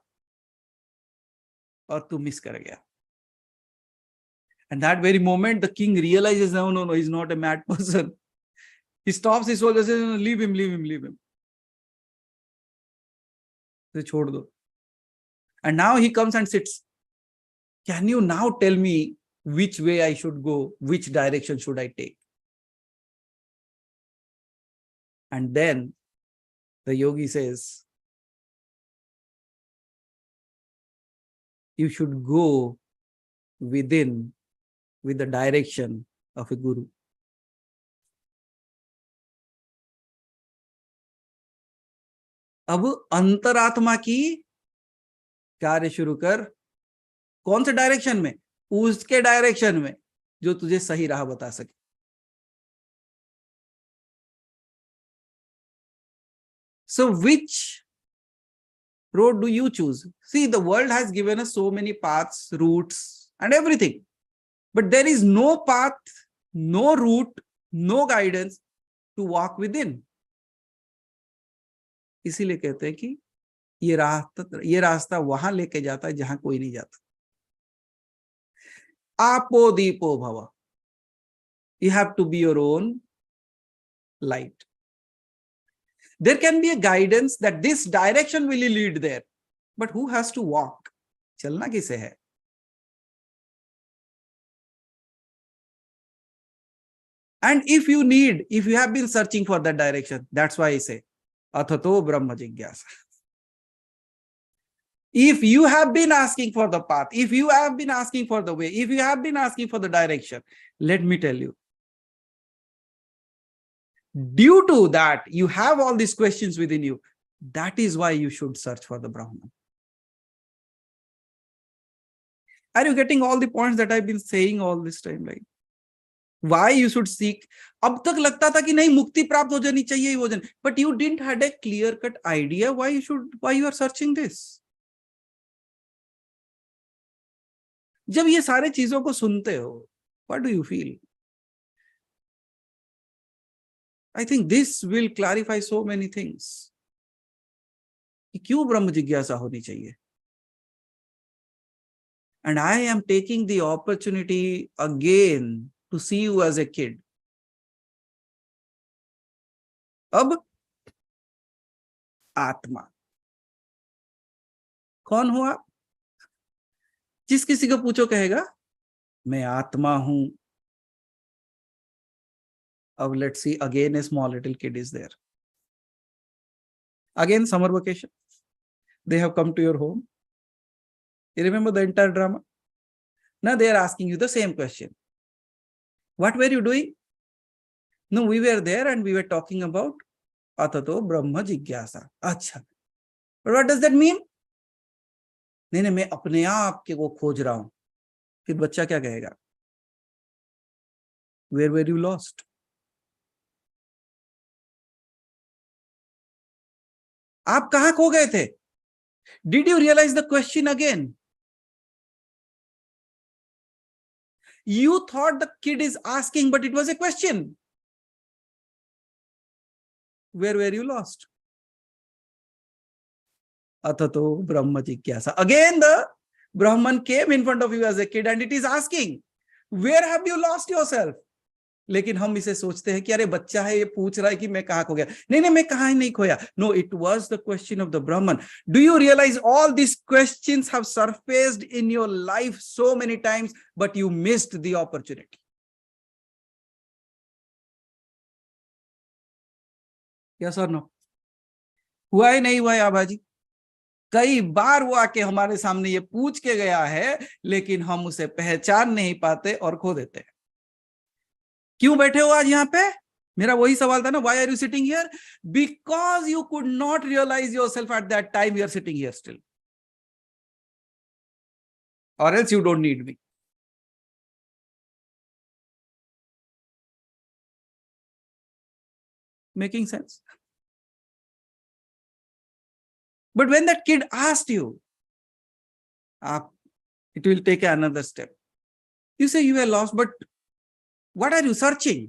और तू मिस कर गया. And that very moment the king realizes, no, he's not a mad person. He stops his soldiers and says, leave him. तो छोड़ दो. And now he comes and sits. Can you now tell me which way I should go? Which direction should I take? And then the yogi says, you should go within with the direction of a guru. अब अंतरात्मा की कार्य शुरू कर. कौन से direction में? उसके डायरेक्शन में जो तुझे सही राह बता सके. So which road do you choose? See, the world has given us so many paths, routes, and everything. But there is no path, no route, no guidance to walk within. इसीलिए कहते हैं कि ये रास्ता वहां लेके जाता है जहां कोई नहीं जाता. आपो दीपो भव. You have to be your own light. There can be a guidance that this direction will lead there. But who has to walk? चलना किसे है? And if you have been searching for that direction, that's why I say, Athato Brahma Jigyasa. If you have been asking for the path, if you have been asking for the way, if you have been asking for the direction, let me tell you, due to that, you have all these questions within you. That is why you should search for the Brahman. Are you getting all the points that I've been saying all this time? Like, why you should seek? अब तक लगता था कि नहीं मुक्ति प्राप्त हो जानी चाहिए वो जन, but you didn't had a clear cut idea why you are searching this. जब ये सारे चीजों को सुनते हो, what do you feel? I think this will clarify so many things. कि क्यों ब्रह्म जिज्ञासा होनी चाहिए? And I am taking the opportunity again to see you as a kid. अब आत्मा कौन हो आप? जिस किसी को पूछो कहेगा मैं आत्मा हूं. अब let's see, again a small little kid is there. Again summer vacation. They have come to your home. You remember the entire drama? Now they are asking you the same question. What were you doing? No, we were there and we were talking about Athato Brahma Jigyasa. Acha. But what does that mean? नहीं, मैं अपने आप के को खोज रहा हूं. फिर बच्चा क्या कहेगा? Where were you lost? आप कहां खो गए थे? Did you realize the question again? You thought the kid is asking, but it was a question. Where were you lost? Athato Brahma Jigyasa. Again, the Brahman came in front of you as a kid and it is asking, where have you lost yourself? लेकिन हम इसे सोचते हैं कि अरे बच्चा है ये पूछ रहा है कि मैं कहां खो गया. नहीं, मैं कहां नहीं खोया. No, it was the question of the Brahman. Do you realize all these questions have surfaced in your life so many times, but you missed the opportunity? Yes और नो? हुआ ही नहीं हुआ है आबाजी? कई बार वो आके हमारे सामने ये पूछ के गया है, लेकिन हम उसे पहचान नहीं पाते और खो देते हैं। क्यों बैठे हो आज यहाँ पे? मेरा वही सवाल था ना, why are you sitting here? Because you could not realise yourself at that time, you are sitting here still, और else you don't need me. Making sense? But when that kid asked you, it will take another step. You say you were lost, but what are you searching?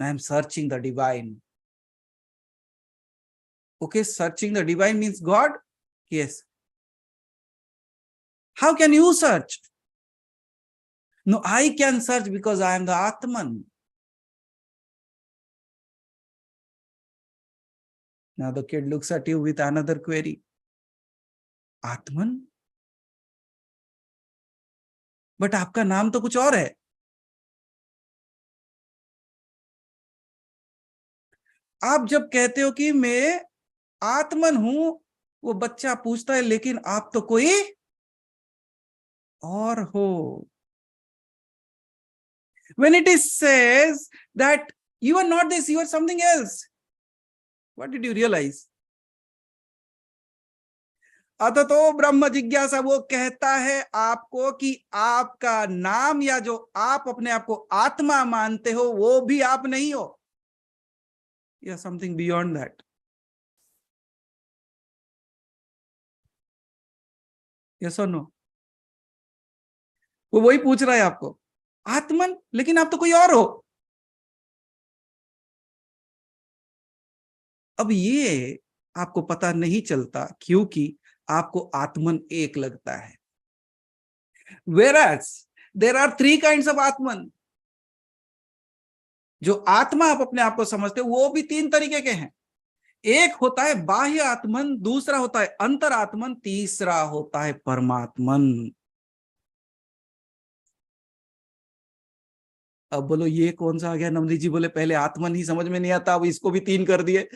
I am searching the divine. Okay, searching the divine means God? Yes. How can you search? No, I can search because I am the Atman. Now the kid looks at you with another query. Atman? But आपका नाम तो कुछ और है. आप जब कहते हो कि मैं आत्मन हूं, वो बच्चा पूछता है लेकिन आप तो कोई और हो. When it is says that you are not this, you are something else, what did you realize? अथतो ब्रह्म जिज्ञासा, वो कहता है आपको कि आपका नाम या जो आप अपने आप को आत्मा मानते हो वो भी आप नहीं हो, या समथिंग बियॉन्ड दैट. यस और नो? वो वही पूछ रहा है आपको, आत्मन, लेकिन आप तो कोई और हो. अब ये आपको पता नहीं चलता क्योंकि आपको आत्मन एक लगता है. Whereas there are three kinds of आत्मन. जो आत्मा आप अपने आप को समझते हो वो भी तीन तरीके के हैं. एक होता है बाह्य आत्मन, दूसरा होता है अंतरात्मन, तीसरा होता है परमात्मन. अब बोलो ये कौन सा आ गया? नवनीत जी बोले पहले आत्मन ही समझ में नहीं आता, अब इसको भी तीन कर दिए.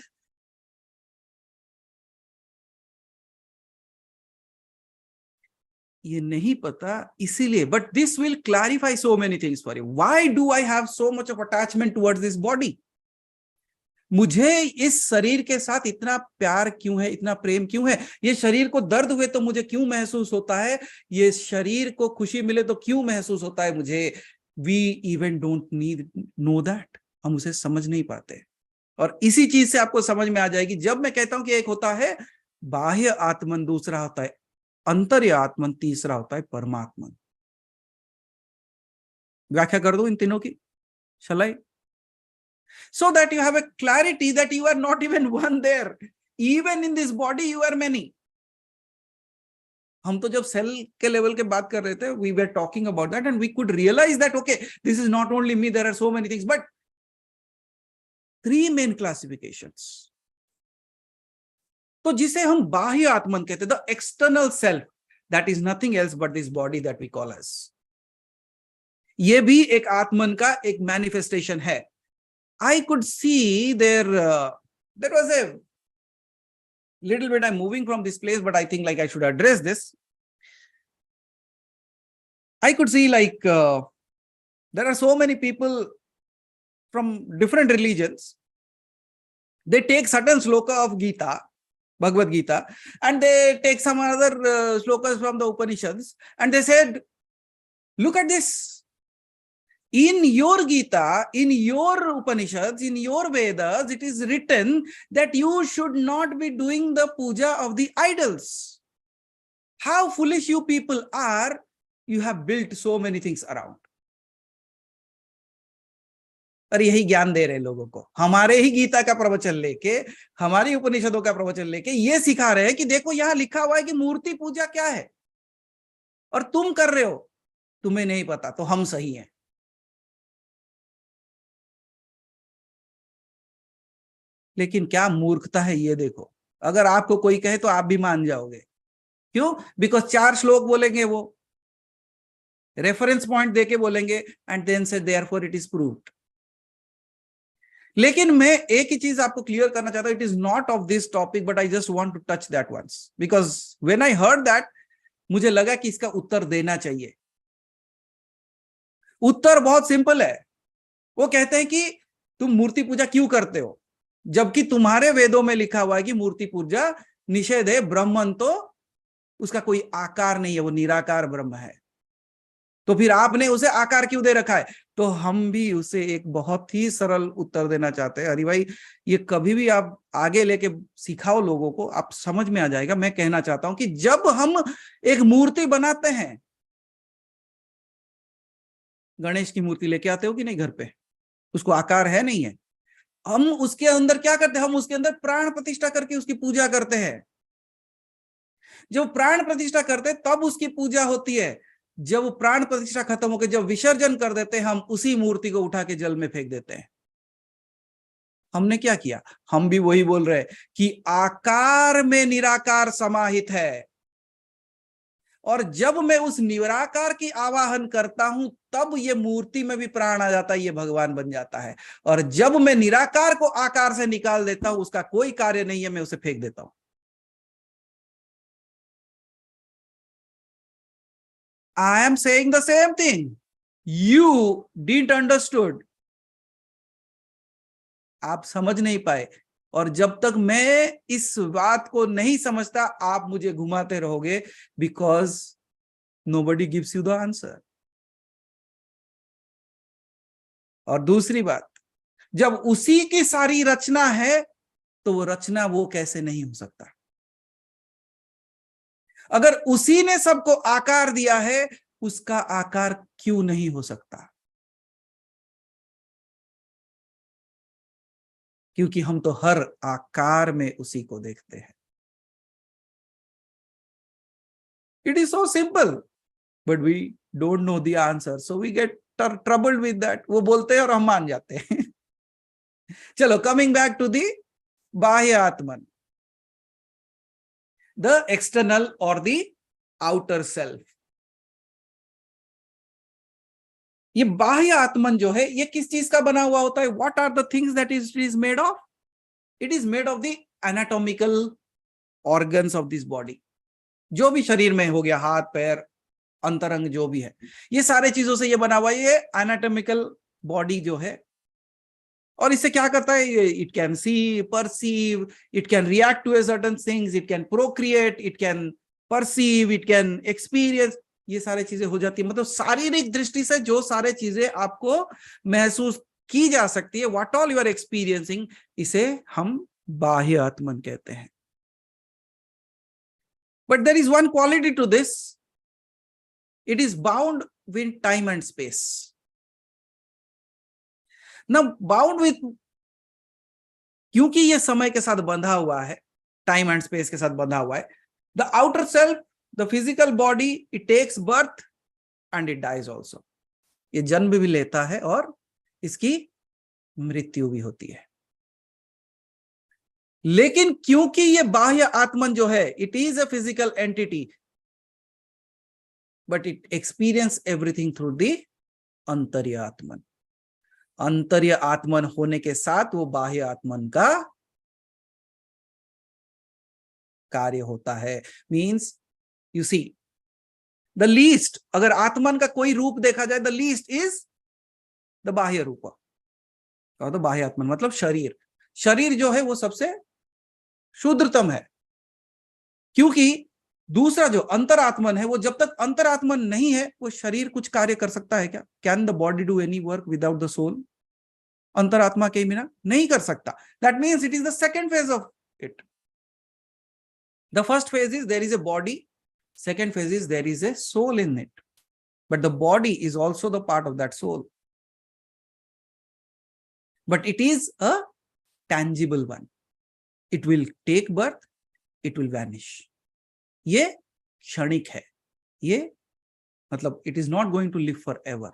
ये नहीं पता इसीलिए, but this will clarify so many things for you. Why do I have so much of attachment towards this body? मुझे इस शरीर के साथ इतना प्यार क्यों है, इतना प्रेम क्यों है? ये शरीर को दर्द हुए तो मुझे क्यों महसूस होता है? ये शरीर को खुशी मिले तो क्यों महसूस होता है मुझे? We even don't need no that. हम उसे समझ नहीं पाते. और इसी चीज से आपको समझ में आ जाएगी जब मैं कहता हूं कि एक होता है बाह्य आत्मन, दूसरा होता है अंतर्य आत्मन, तीसरा होता है परमात्मन. व्याख्या कर दो इन तीनों की, shall I? So that you have a clarity that you are not even one there. Even in this body you are many. हम तो जब सेल के लेवल के बात कर रहे थे, we were talking about that and we could realize that okay, this is not only me, there are so many things. But three main classifications. तो जिसे हम बाह्य आत्मन कहते हैं, the external self, that is nothing else but this body that we call as. ये भी एक आत्मन का एक मैनिफेस्टेशन है. I could see there was a little bit, I'm moving from this place, but I think like I should address this. I could see like there are so many people from different religions. They take certain sloka of Gita, Bhagavad Gita, and they take some other slokas from the Upanishads, and they said, look at this. In your Gita, in your Upanishads, in your Vedas, it is written that you should not be doing the puja of the idols. How foolish you people are, you have built so many things around. और यही ज्ञान दे रहे लोगों को, हमारे ही गीता का प्रवचन लेके, हमारी उपनिषदों का प्रवचन लेके ये सिखा रहे हैं कि देखो यहां लिखा हुआ है कि मूर्ति पूजा क्या है, और तुम कर रहे हो, तुम्हें नहीं पता, तो हम सही हैं. लेकिन क्या मूर्खता है ये देखो. अगर आपको कोई कहे तो आप भी मान जाओगे. क्यों? बिकॉज 4 श्लोक बोलेंगे, वो रेफरेंस पॉइंट देके बोलेंगे, एंड देन से देयरफॉर इट इज प्रूव्ड. लेकिन मैं एक ही चीज आपको क्लियर करना चाहता हूं, it is not of this topic, but I just want to touch that once, because when I heard that, मुझे लगा कि इसका उत्तर देना चाहिए। उत्तर बहुत सिंपल है। वो कहते हैं कि तुम मूर्ति पूजा क्यों करते हो, जबकि तुम्हारे वेदों में लिखा हुआ है कि मूर्ति पूजा निषेध है, ब्रह्मन तो उसका कोई आकार नहीं है, वो निराकार ब्रह्म है, तो फिर आपने उसे आकार क्यों दे रखा है? तो हम भी उसे एक बहुत ही सरल उत्तर देना चाहते हैं। हरि भाई, ये कभी भी आप आगे लेके सिखाओ लोगों को, आप समझ में आ जाएगा। मैं कहना चाहता हूं कि जब हम एक मूर्ति बनाते हैं, गणेश की मूर्ति लेके आते हो कि नहीं घर पे, उसको आकार है नहीं है, हम उसके अंदर क्या करते हैं? हम उसके अंदर प्राण प्रतिष्ठा करके उसकी पूजा करते हैं। जब प्राण प्रतिष्ठा करते हैं तब उसकी पूजा होती है। जब प्राण प्रतिष्ठा खत्म होकर जब विसर्जन कर देते हैं, हम उसी मूर्ति को उठा के जल में फेंक देते हैं। हमने क्या किया? हम भी वही बोल रहे हैं कि आकार में निराकार समाहित है, और जब मैं उस निराकार की आवाहन करता हूं तब ये मूर्ति में भी प्राण आ जाता है, ये भगवान बन जाता है। और जब मैं निराकार को आकार से निकाल देता हूं, उसका कोई कार्य नहीं है, मैं उसे फेंक देता हूं। I am saying the same thing. You didn't understood. आप समझ नहीं पाए, और जब तक मैं इस बात को नहीं समझता, आप मुझे घुमाते रहोगे, because nobody gives you the answer. और दूसरी बात, जब उसी की सारी रचना है, तो वो रचना वो कैसे नहीं हो सकता? अगर उसी ने सबको आकार दिया है, उसका आकार क्यों नहीं हो सकता? क्योंकि हम तो हर आकार में उसी को देखते हैं। It is so simple, but we don't know the answer, so we get troubled with that. वो बोलते हैं और हम मान जाते हैं। चलो, कमिंग बैक टू द बाह्य आत्मन, द एक्सटर्नल और द आउटर सेल्फ। ये बाह्य आत्मन जो है, ये किस चीज का बना हुआ होता है? What are the things that it is made of? It is made of the anatomical organs of this body. जो भी शरीर में हो गया, हाथ पैर अंतरंग जो भी है, ये सारे चीजों से ये बना हुआ है, ये एनाटॉमिकल बॉडी जो है। और इससे क्या करता है? It can see, perceive, it can react to a certain things, it can procreate, it can perceive, it can experience, ये सारी चीजें हो जाती है। मतलब शारीरिक दृष्टि से जो सारे चीजें आपको महसूस की जा सकती है, what all you are experiencing, इसे हम बाह्य आत्मन कहते हैं। But there is one quality to this, it is bound with time and space. Now, bound with, क्योंकि ये समय के साथ बंधा हुआ है, टाइम एंड स्पेस के साथ बंधा हुआ है, the outer self, the physical body, it takes birth and it dies also. ये जन्म भी लेता है और इसकी मृत्यु भी होती है। लेकिन क्योंकि ये बाह्य आत्मन जो है, it is a physical entity, but it experience everything through the अंतर्य आत्मन। अंतर्य आत्मन होने के साथ वो बाह्य आत्मन का कार्य होता है। Means you see, the least, अगर आत्मन का कोई रूप देखा जाए, द लीस्ट इज द बाह्य रूप। और तो बाह्य आत्मन मतलब शरीर। शरीर जो है वो सबसे शुद्धतम है, क्योंकि दूसरा जो अंतरात्मन है, वो जब तक अंतरात्मन नहीं है, वो शरीर कुछ कार्य कर सकता है क्या? Can the body do any work without the soul? अंतरात्मा के बिना नहीं कर सकता। That means it is the second phase of it. The first phase is there is a body, second phase is there is a soul in it, but the body is also the part of that soul, but it is a tangible one. It will take birth, it will vanish. ये क्षणिक है, ये मतलब it is not going to live forever.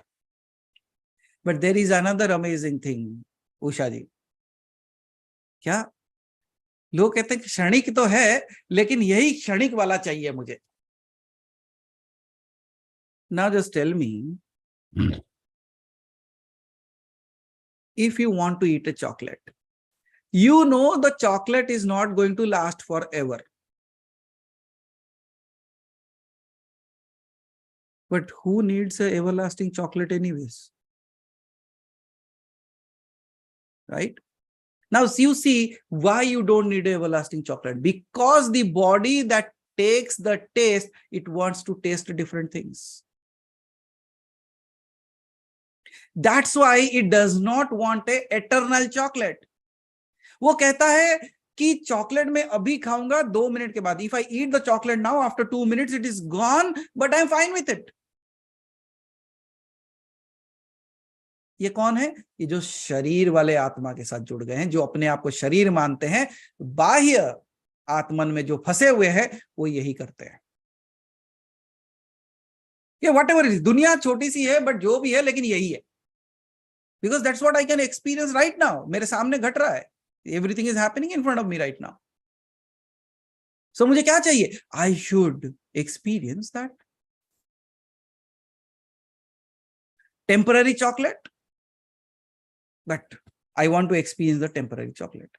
But there is another amazing thing, Usha जी। क्या लोग कहते हैं कि क्षणिक तो है, लेकिन यही क्षणिक वाला चाहिए मुझे। Now just tell me, if you want to eat a chocolate, you know the chocolate is not going to last forever. But who needs a everlasting chocolate anyways? Right? Now you see why you don't need an everlasting chocolate. Because the body that takes the taste, it wants to taste different things. That's why it does not want a eternal chocolate. वो कहता है कि chocolate में अभी खाऊंगा 2 minute के बाद. If I eat the chocolate now, after 2 minutes it is gone, but I'm fine with it. ये कौन है? ये जो शरीर वाले आत्मा के साथ जुड़ गए हैं, जो अपने आप को शरीर मानते हैं. बाह्य आत्मन में जो फंसे हुए हैं वो यही करते हैं. ये व्हाटएवर इज, दुनिया छोटी सी है बट जो भी है लेकिन यही है. Because that's what I can experience right now. मेरे सामने घट रहा है. Everything is happening in front of me right now. So मुझे क्या चाहिए? I should experience that temporary chocolate, but I want to experience the temporary chocolate.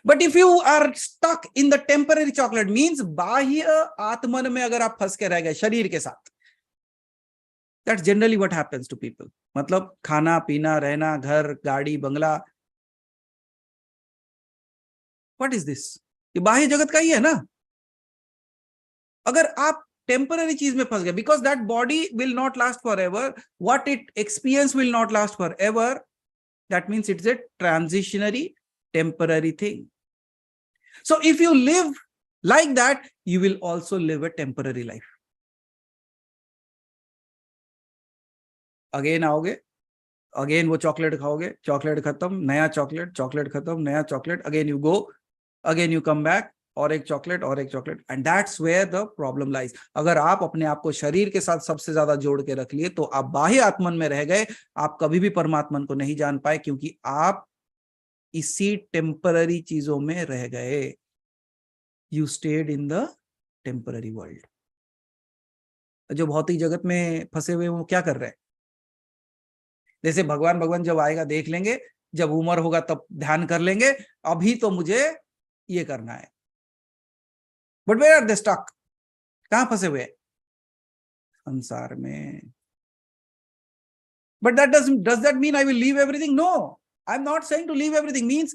But if you are stuck in the temporary chocolate, means बाह्य आत्मन में अगर आप फंस के रह गए शरीर के साथ, that's generally what happens to people. मतलब खाना पीना रहना, घर गाड़ी बंगला, what is this? ये बाह्य जगत का ही है ना. अगर आप टेम्पररी चीज में फंस गए, because that body will not last forever, what it experience will not last forever. That means it's a transitionary, temporary thing. So if you live like that, you will also live a temporary life. Again आओगे, again वो chocolate खाओगे, chocolate खत्म, नया chocolate, chocolate खत्म, नया chocolate, again you go, again you come back, और एक chocolate और एक chocolate. And that's where the problem lies. अगर आप अपने आप को शरीर के साथ सबसे ज्यादा जोड़ के रख लिए तो आप बाह्य आत्मन में रह गए. आप कभी भी परमात्मन को नहीं जान पाए, क्योंकि आप इसी टेम्पररी चीजों में रह गए. You stayed in the temporary world. जो भौतिक जगत में फंसे हुए वो क्या कर रहे हैं? जैसे भगवान भगवान जब आएगा देख लेंगे, जब उम्र होगा तब ध्यान कर लेंगे, अभी तो मुझे ये करना है. But where are they stuck? कहां फंसे हुए? संसार में. But does that mean I will leave everything? No, I'm not saying to leave everything. Means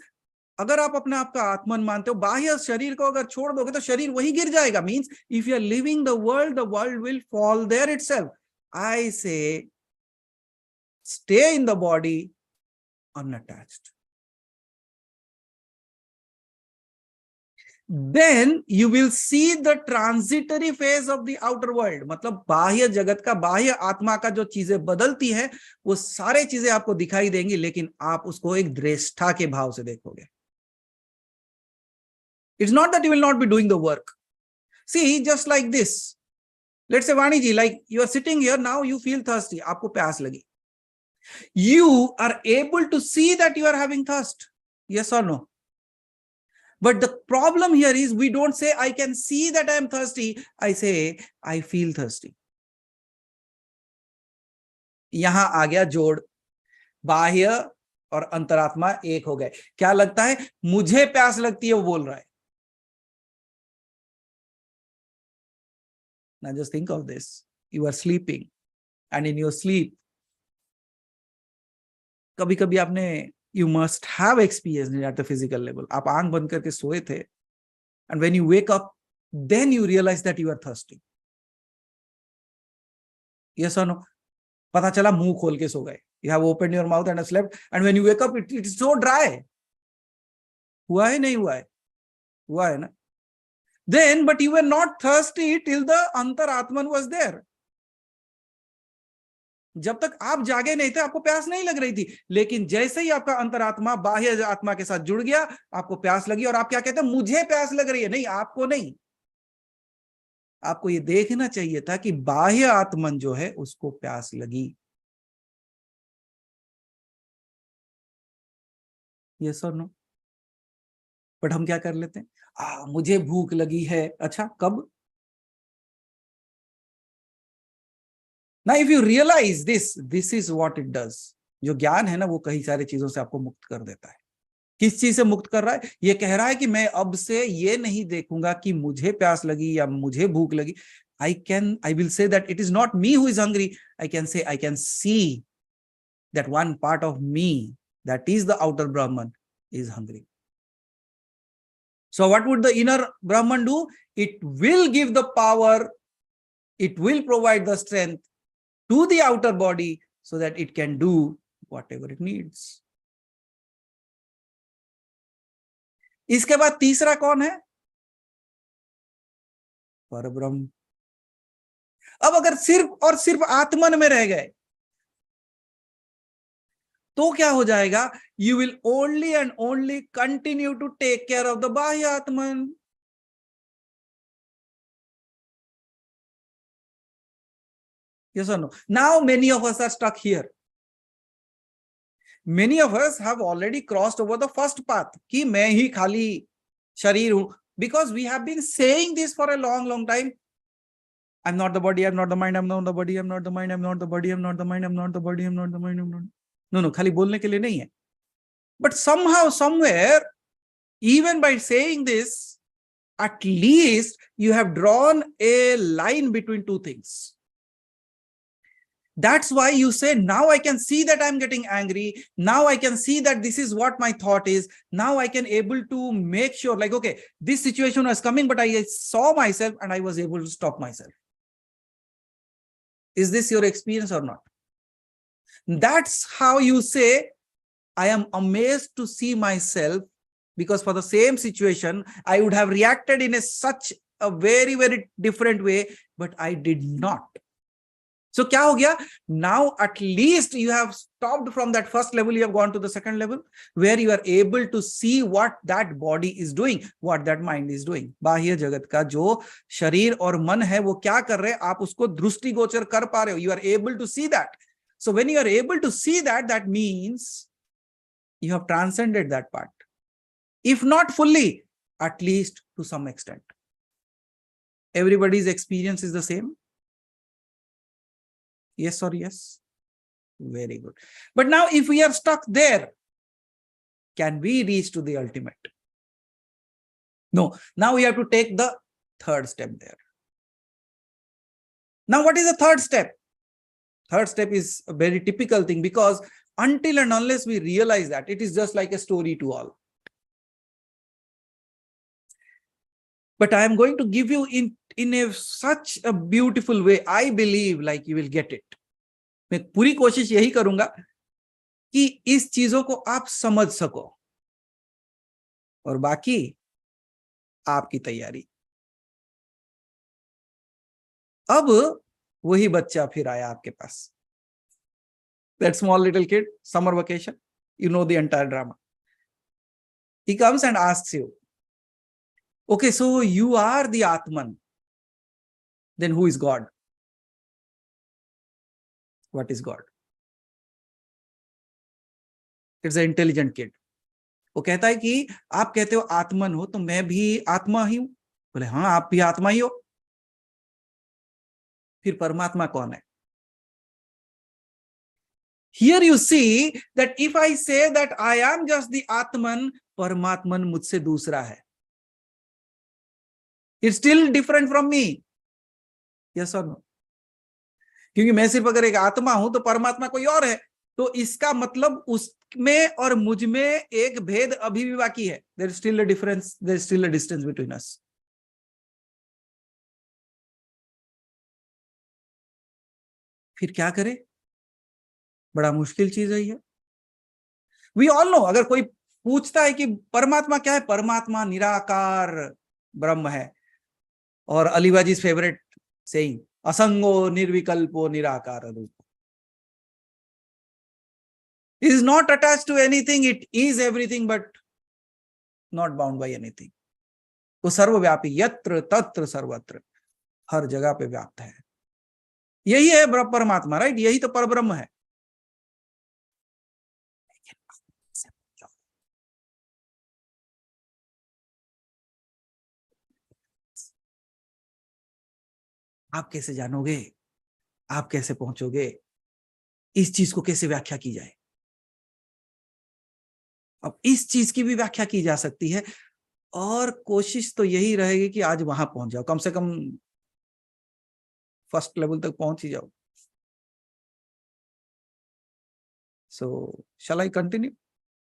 अगर आप अपने आप का आत्मन मानते हो, बाह्य शरीर को अगर छोड़ दोगे तो शरीर वही गिर जाएगा. Means if you are leaving the world will fall there itself. I say stay in the body unattached. Then you will see the transitory phase of the outer world. मतलब बाह्य जगत का, बाह्य आत्मा का जो चीजें बदलती है वो सारे चीजें आपको दिखाई देंगी, लेकिन आप उसको एक दृष्टा के भाव से देखोगे. It's not that you will not be doing the work. See, just like this. Let's say Vani ji, like you are sitting here now, you feel thirsty. आपको प्यास लगी. You are able to see that you are having thirst. Yes or no? But the problem here is we don't say I can see that I am thirsty. I say I feel thirsty. यहां आ गया जोड़. बाह्य और अंतरात्मा एक हो गए. क्या लगता है? मुझे प्यास लगती है, वो बोल रहा है. Now just think of this. You are sleeping and in your sleep, कभी कभी आपने, you must have experienced it at the physical level. आप आंख बंद करके सोए थे, and when you wake up, then you realize that you are thirsty. Yes or no? पता चला मुंह खोल के सो गए. You have opened your mouth and have slept, and when you wake up, it is so dry. हुआ है नहीं हुआ है? हुआ है ना? Then, but you were not thirsty till the अंतरात्मन was there. जब तक आप जागे नहीं थे आपको प्यास नहीं लग रही थी, लेकिन जैसे ही आपका अंतरात्मा बाह्य आत्मा के साथ जुड़ गया, आपको प्यास लगी. और आप क्या कहते हैं? मुझे प्यास लग रही है. नहीं, आपको नहीं. आपको ये देखना चाहिए था कि बाह्य आत्मन जो है उसको प्यास लगी. यस और नो? बट हम क्या कर लेते हैं? मुझे भूख लगी है. अच्छा, कब? Now, if you realize this is what it does. जो ज्ञान है ना वो कई सारी चीजों से आपको मुक्त कर देता है। किस चीज से मुक्त कर रहा है? ये कह रहा है कि मैं अब से ये नहीं देखूंगा कि मुझे प्यास लगी या मुझे भूख लगी। I will say that it is not me who is hungry. I can say, I can see that one part of me, that is the outer Brahman, is hungry. So what would the inner Brahman do? It will give the power, it will provide the strength to the outer body so that it can do whatever it needs. इसके बाद तीसरा कौन है? परब्रह्म। अब अगर सिर्फ और सिर्फ आत्मन में रह गए तो क्या हो जाएगा? You will only and only continue to take care of the बाह्य आत्मन। Yes or no? Now many of us are stuck here. Many of us have already crossed over the first path कि मैं ही खाली शरीर हूं, because we have been saying this for a long time. I'm not the body, I'm not the mind, I'm not the body, I'm not the mind, I'm not the body, I'm not the mind, I'm not the body, I'm not the mind, I'm not. No, खाली बोलने के लिए नहीं है. But somehow, somewhere, even by saying this, at least you have drawn a line between two things. That's why you say, now I can see that I'm getting angry. Now I can see that this is what my thought is. Now I can able to make sure, like, okay, this situation was coming, but I saw myself and I was able to stop myself. Is this your experience or not? That's how you say, I am amazed to see myself, because for the same situation, I would have reacted in such a very, very different way, but I did not. So क्या हो गया? Now at least you have stopped from that first level, you have gone to the second level, where you are able to see what that body is doing, what that mind is doing. बाह्य जगत का जो शरीर और मन है वो क्या कर रहे हैं, आप उसको दृष्टिगोचर कर पा रहे हो. You are able to see that. So when you are able to see that, that means you have transcended that part. If not fully, at least to some extent. Everybody's experience is the same. Yes or yes? Very good. But now if we are stuck there, can we reach to the ultimate? No. Now we have to take the third step there. Now what is the third step? Third step is a very typical thing, because until and unless we realize that, it is just like a story to all. But I am going to give you in such a beautiful way. I believe like you will get it. मैं पूरी कोशिश यही करूंगा कि इस चीजों को आप समझ सको, और बाकी आपकी तैयारी. अब वही बच्चा फिर आया आपके पास. That small little kid, summer vacation, you know the entire drama. He comes and asks you, okay, so you are the Atman. Then who is God? What is God? It's an intelligent kid. वो कहता है कि आप कहते हो आत्मन हो, तो मैं भी आत्मा ही हूं. बोले हाँ, आप भी आत्मा ही हो. फिर परमात्मा कौन है? Here you see that if I say that I am just the Atman, परमात्मन मुझसे दूसरा है. It's still different from me. Yes or no? क्योंकि मैं सिर्फ अगर एक आत्मा हूं तो परमात्मा कोई और है, तो इसका मतलब उसमें और मुझ में एक भेद अभी भी बाकी है. There is still a difference, there is still a distance between us. फिर क्या करें? बड़ा मुश्किल चीज है ये. वी ऑल नो, अगर कोई पूछता है कि परमात्मा क्या है, परमात्मा निराकार ब्रह्म है. और अलीबाजी's फेवरेट सेइंग, असंगो निर्विकल्पो निराकार रूप. It is not attached to anything, it is everything but not bound by anything. वो सर्वव्यापी, यत्र तत्र सर्वत्र, हर जगह पे व्याप्त है. यही है परमात्मा, राइट? यही तो परब्रह्म है. आप कैसे जानोगे? आप कैसे पहुंचोगे? इस चीज को कैसे व्याख्या की जाए? अब इस चीज की भी व्याख्या की जा सकती है, और कोशिश तो यही रहेगी कि आज वहां पहुंच जाओ, कम से कम फर्स्ट लेवल तक पहुंच ही जाओ। सो शैल आई कंटिन्यू,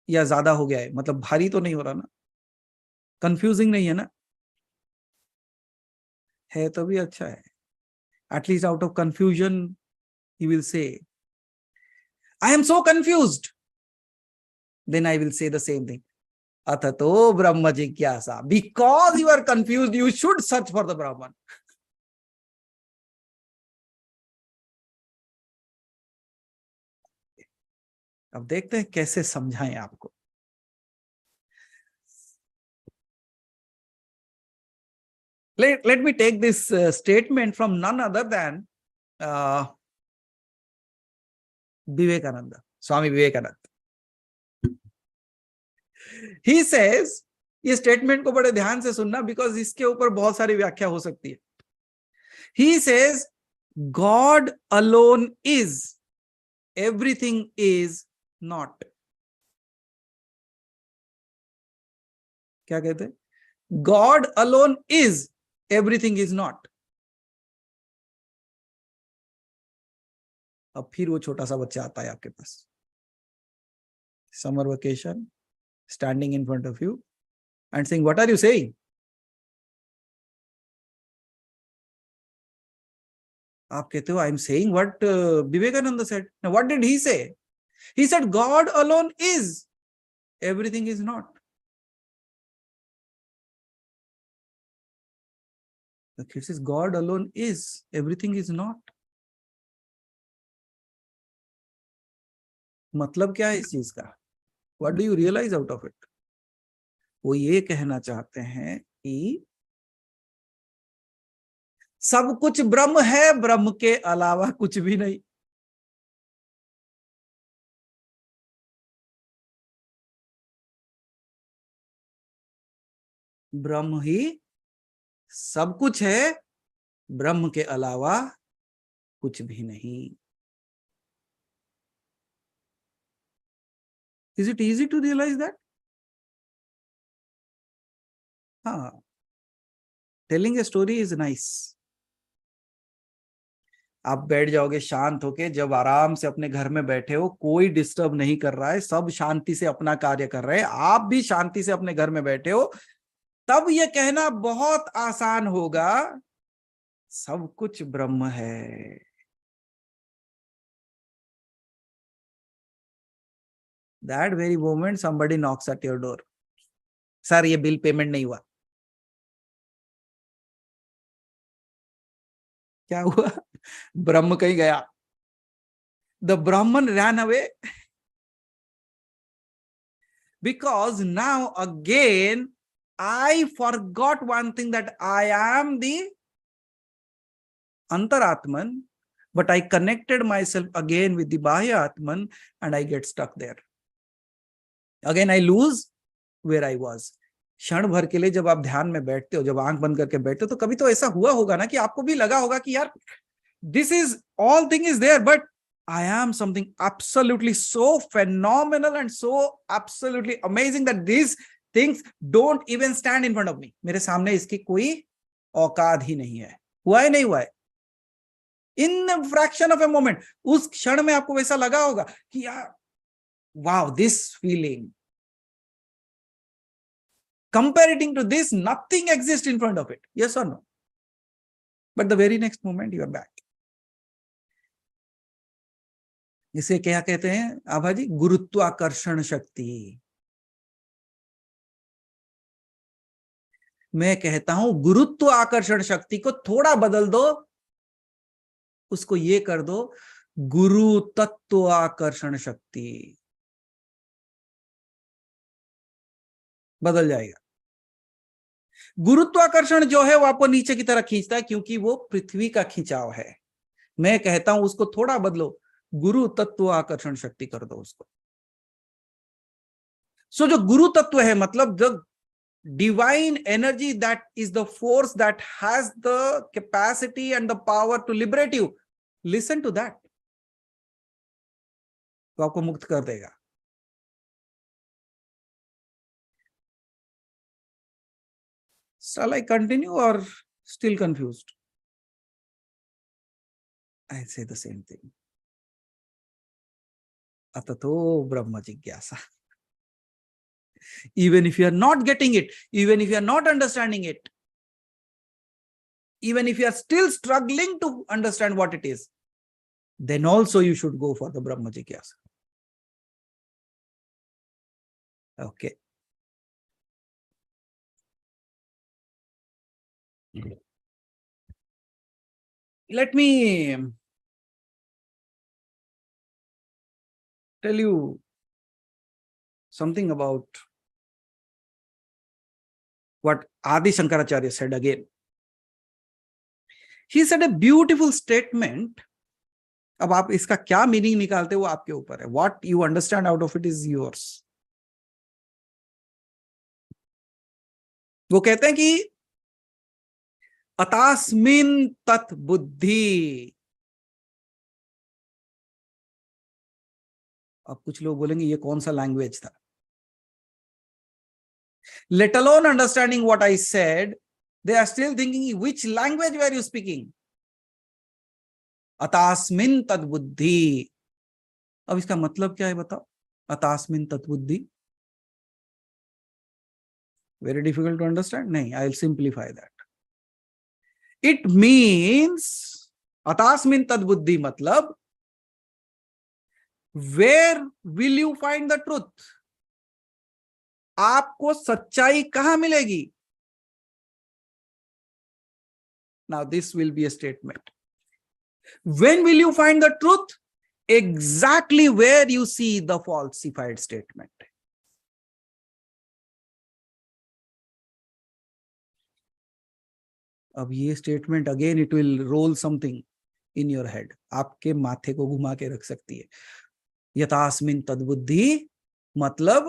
या ज्यादा हो गया है, मतलब भारी तो नहीं हो रहा ना, कंफ्यूजिंग नहीं है ना? है तो भी अच्छा है, at least out of confusion you will say I am so confused, then I will say the same thing, अथतो ब्रह्म जिज्ञासा, because you are confused you should search for the Brahman. अब देखते हैं कैसे समझाएं आपको। Let me take this statement from none other than Vivekananda, Swami Vivekananda. He says, ये स्टेटमेंट को बड़े ध्यान से सुनना, बिकॉज इसके ऊपर बहुत सारी व्याख्या हो सकती है। He says, God alone is, everything is not. क्या कहते हैं? God alone is, everything is not. अब फिर वो छोटा सा बच्चा आता है आपके पास, summer vacation, standing in front of you and saying, what are you saying? आप कहते हो, I am saying what Vivekananda said. Now what did he say? He said, God alone is, everything is not. The kid says, God alone is, everything is not. मतलब क्या है इस चीज का? What do you realize out of it? वो ये कहना चाहते हैं कि सब कुछ ब्रह्म है, ब्रह्म के अलावा कुछ भी नहीं। ब्रह्म ही सब कुछ है, ब्रह्म के अलावा कुछ भी नहीं। Is it easy to realize that? हाँ, telling a story is nice. आप बैठ जाओगे शांत होके, जब आराम से अपने घर में बैठे हो, कोई डिस्टर्ब नहीं कर रहा है, सब शांति से अपना कार्य कर रहे हैं, आप भी शांति से अपने घर में बैठे हो, तब ये कहना बहुत आसान होगा, सब कुछ ब्रह्म है। That very moment somebody knocks at your door. Sir ये बिल पेमेंट नहीं हुआ। क्या हुआ? ब्रह्म कहीं गया। The Brahman ran away because now again I forgot one thing, that I am the Antaratman, but I connected myself again with the Bahya Atman and I get stuck there. Again I lose where I was. क्षण भर के लिए जब आप ध्यान में बैठते हो, जब आंख बंद करके बैठते हो, तो कभी तो ऐसा हुआ होगा ना कि आपको भी लगा होगा कि यार this is all thing is there, but I am something absolutely so phenomenal and so absolutely amazing that these things don't even stand in front of me. मेरे सामने इसकी कोई औकात ही नहीं है। हुआ है नहीं हुआ है? In a fraction of a moment, उस क्षण में आपको वैसा लगा होगा कि यार wow, this feeling, comparing to this, nothing exists in front of it. Yes or no? But the very next moment you are back. इसे क्या कहते हैं आभा जी? गुरुत्वाकर्षण शक्ति। मैं कहता हूं गुरुत्व आकर्षण शक्ति को थोड़ा बदल दो, उसको ये कर दो गुरु तत्व आकर्षण शक्ति, बदल जाएगा। गुरुत्वाकर्षण जो है वो आपको नीचे की तरफ खींचता है, क्योंकि वो पृथ्वी का खिंचाव है। मैं कहता हूं उसको थोड़ा बदलो, गुरु तत्व आकर्षण शक्ति कर दो उसको। सो जो गुरु तत्व है, मतलब जो divine energy, that is the force that has the capacity and the power to liberate you. Listen to that. तो आपको मुक्त कर देगा। Shall I continue or still confused? I say the same thing. Athato Brahma Jigyasa. Even if you are not getting it, even if you are not understanding it, even if you are still struggling to understand what it is, then also you should go for the Brahma Jigyasa. Okay. Let me tell you something about what Adi Shankaracharya said again. He said a beautiful statement. अब आप इसका क्या meaning निकालते हो वो आपके ऊपर है. What you understand out of it is yours. वो कहते हैं कि अतास्मिन तत् बुद्धि. अब कुछ लोग बोलेंगे ये कौन सा लैंग्वेज था. Let alone understanding what I said, they are still thinking which language were you speaking. अतास्मिन तत् बुद्धि. अब इसका मतलब क्या है बताओ. अतास्मिन तत् बुद्धि. Very difficult to understand? नहीं, I'll simplify that. It means atasmin tad buddhi matlab where will you find the truth? आपको सच्चाई कहां मिलेगी? Now this will be a statement. When will you find the truth? Exactly where you see the falsified statement. अब ये statement again it will roll something in your head. आपके माथे को घुमा के रख सकती है. यथास्मिन तद्बुद्धि मतलब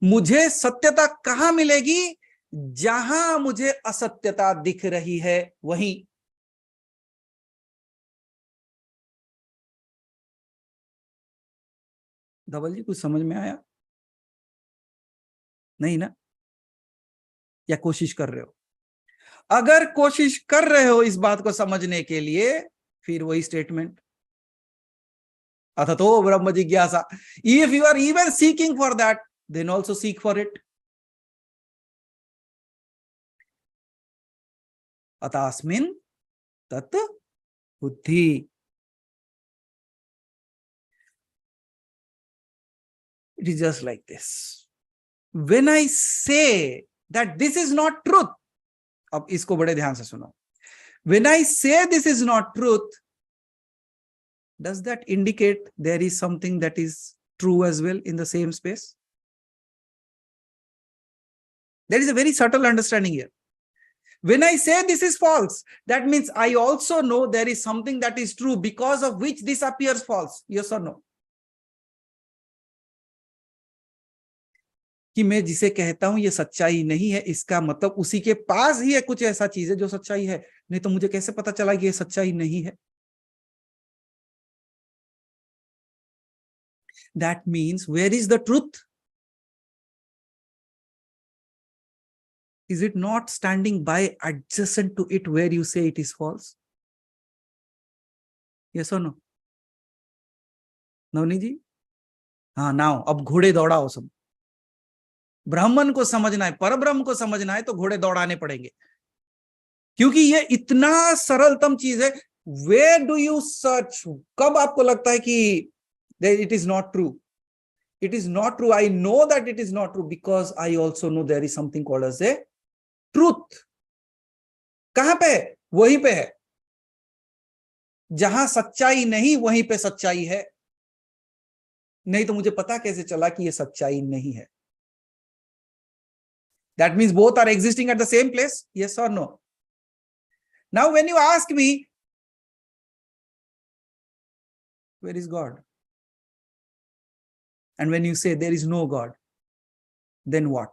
मुझे सत्यता कहां मिलेगी? जहां मुझे असत्यता दिख रही है वहीं. धवल जी कुछ समझ में आया? नहीं ना? या कोशिश कर रहे हो? अगर कोशिश कर रहे हो इस बात को समझने के लिए, फिर वही स्टेटमेंट अथतो ब्रह्म जिज्ञासा. If you are even seeking for that, then also seek for it. अतास्मिन तत् बुद्धि. It is just like this. When I say that this is not truth, अब इसको बड़े ध्यान से सुनो. When I say this is not truth, does that indicate there is something that is true as well in the same space? There is a very subtle understanding here. When I say this is false, that means I also know there is something that is true because of which this appears false. Yes or no? कि मैं जिसे कहता हूं ये सच्चाई नहीं है, इसका मतलब उसी के पास ही है कुछ ऐसा चीज है जो सच्चाई है. नहीं तो मुझे कैसे पता चला कि ये सच्चाई नहीं है? That means where is the truth? Is it not standing by adjacent to it where you say it is false? Yes or no? नवनी जी? हाँ, नाउ अब घोड़े दौड़ाओ सब. ब्राह्मण को समझना है, परब्रह्म को समझना है तो घोड़े दौड़ाने पड़ेंगे, क्योंकि ये इतना सरलतम चीज है. Where do you search? कब आपको लगता है कि it is not true? It is not true. I know that it is not true because I also know there is something called as a truth. कहां पे है? वहीं पे है. जहां सच्चाई नहीं वहीं पे सच्चाई है. नहीं तो मुझे पता कैसे चला कि ये सच्चाई नहीं है? That means both are existing at the same place. Yes or no? Now, when you ask me, where is God? And when you say there is no God, then what?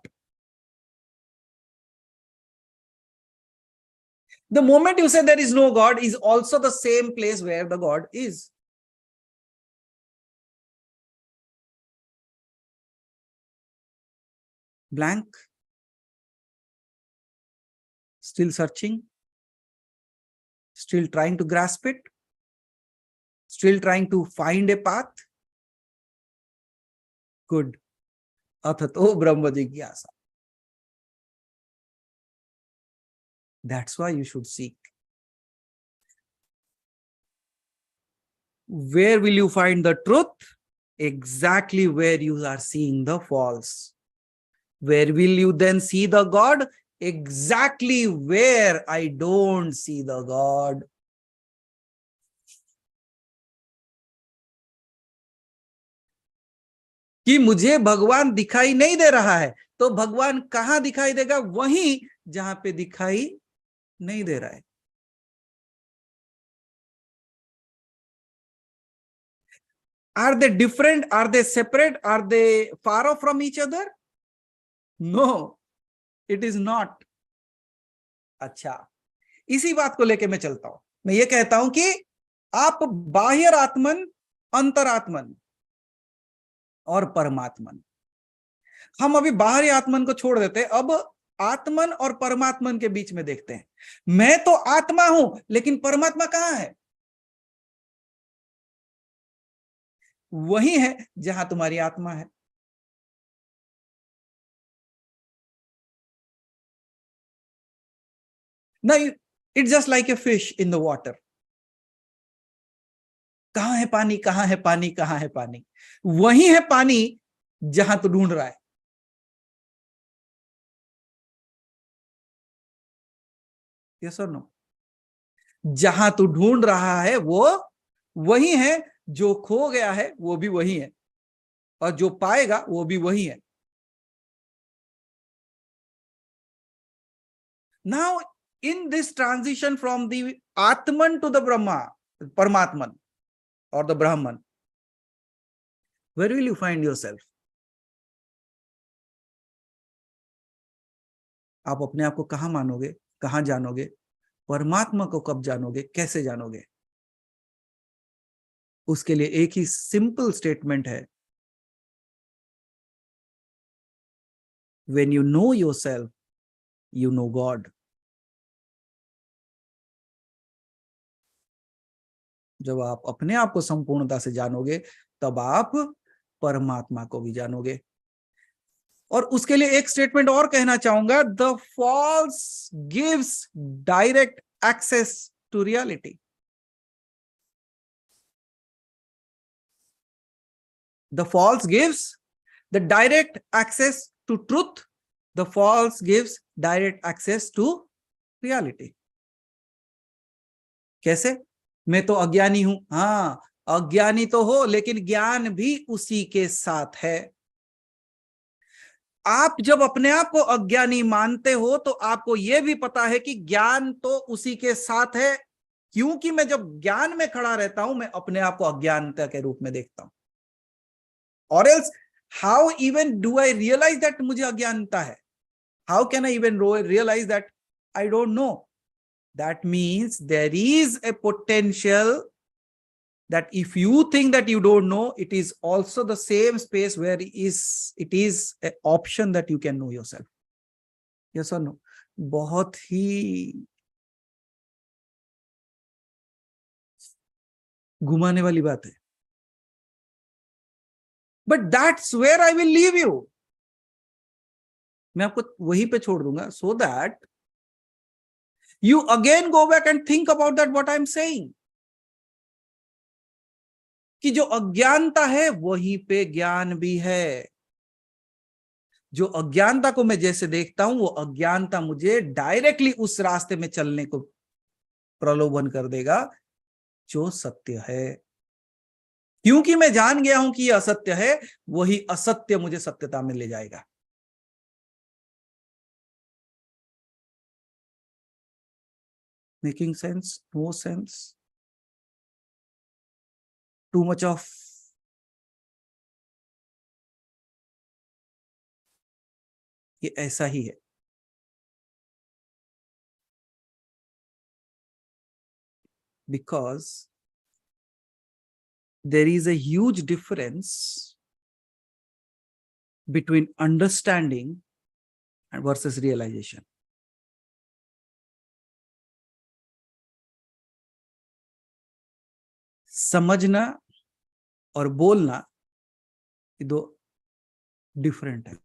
The moment you say there is no God is also the same place where the God is. Blank. Still searching? Still trying to grasp it? Still trying to find a path? Good. Athato Brahma Jigyasa. That's why you should seek. Where will you find the truth? Exactly where you are seeing the false. Where will you then see the God? Exactly where I don't see the God. कि मुझे भगवान दिखाई नहीं दे रहा है, तो भगवान कहां दिखाई देगा? वहीं जहां पे दिखाई नहीं दे रहा है. Are they different? Are they separate? Are they far off from each other? No, it is not. अच्छा, इसी बात को लेके मैं चलता हूं. मैं ये कहता हूं कि आप बाह्य आत्मन, अंतरात्मन और परमात्मन. हम अभी बाहरी आत्मन को छोड़ देते हैं, अब आत्मन और परमात्मन के बीच में देखते हैं. मैं तो आत्मा हूं, लेकिन परमात्मा कहां है? वही है जहां तुम्हारी आत्मा है. नहीं, it's just like a fish in the water. कहां है पानी? कहां है पानी? कहां है पानी? वही है पानी जहां तू ढूंढ रहा है. यस और नो? जहां तू ढूंढ रहा है वो वही है. जो खो गया है वो भी वही है, और जो पाएगा वो भी वही है. Now in this transition from the Atman to the Brahma, Paramatman or the Brahman, where will you find yourself? आप अपने आप को कहां मानोगे? कहां जानोगे? परमात्मा को कब जानोगे? कैसे जानोगे? उसके लिए एक ही सिंपल स्टेटमेंट है. When you know yourself, you know God. जब आप अपने आप को संपूर्णता से जानोगे, तब आप परमात्मा को भी जानोगे. और उसके लिए एक स्टेटमेंट और कहना चाहूंगा. The false gives direct access to reality. The false gives the direct access to truth. The false gives direct access to reality. कैसे? मैं तो अज्ञानी हूं. हाँ, अज्ञानी तो हो, लेकिन ज्ञान भी उसी के साथ है. आप जब अपने आप को अज्ञानी मानते हो, तो आपको यह भी पता है कि ज्ञान तो उसी के साथ है. क्योंकि मैं जब ज्ञान में खड़ा रहता हूं, मैं अपने आप को अज्ञानता के रूप में देखता हूं. और else how even do I realise that मुझे अज्ञानता है? How can I even realise that I don't know? That means there is a potential that if you think that you don't know, it is also the same space where it is an option that you can know yourself. Yes or no? बहुत ही घुमाने वाली बात है. But that's where I will leave you. मैं आपको वहीं पे छोड़ दूंगा, so that you again go back and think about that what I'm saying. कि जो अज्ञानता है वहीं पे ज्ञान भी है. जो अज्ञानता को मैं जैसे देखता हूं, वो अज्ञानता मुझे डायरेक्टली उस रास्ते में चलने को प्रलोभन कर देगा जो सत्य है. क्योंकि मैं जान गया हूं कि यह असत्य है, वही असत्य मुझे सत्यता में ले जाएगा. Making sense? No sense? Too much of ये ऐसा ही है. Because there is a huge difference between understanding and versus realization. समझना और बोलना ये दो डिफरेंट है.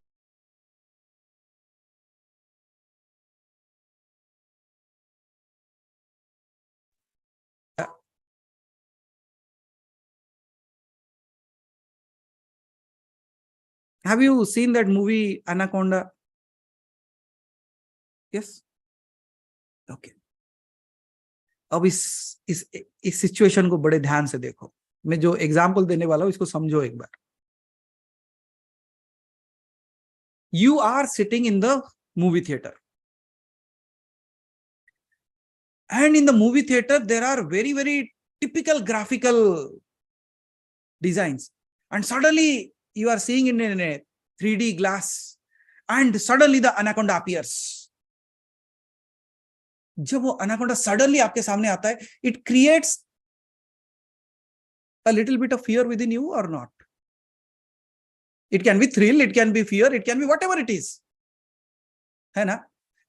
Have you seen that movie Anaconda? Yes. Okay. अब इस सिचुएशन को बड़े ध्यान से देखो. मैं जो एग्जांपल देने वाला हूं इसको समझो एक बार. You are sitting in the movie theater. And in the movie theater, there are very, very typical graphical designs. And suddenly you are seeing it in a 3D glass. And suddenly the anaconda appears. जब वो anaconda suddenly आपके सामने आता है, it creates a little bit of fear within you or not? It can be thrill, it can be fear, it can be whatever it is. है ना?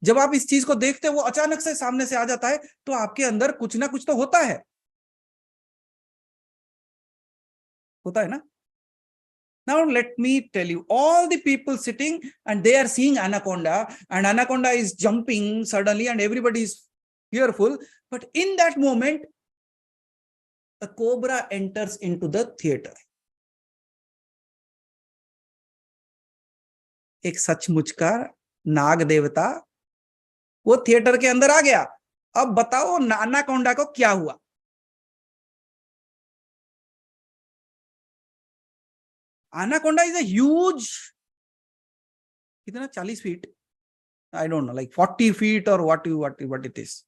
जब आप इस चीज को देखते हैं, वो अचानक से सामने से आ जाता है, तो आपके अंदर कुछ ना कुछ तो होता है ना? Now let me tell you, all the people sitting and they are seeing anaconda, and anaconda is jumping suddenly and everybody is fearful. But in that moment, a cobra enters into the theater. एक सचमुच का नाग देवता वो theatre के अंदर आ गया. अब बताओ anaconda को क्या हुआ? Anaconda is a huge, कितना 40 feet, I don't know, like 40 feet or what it is.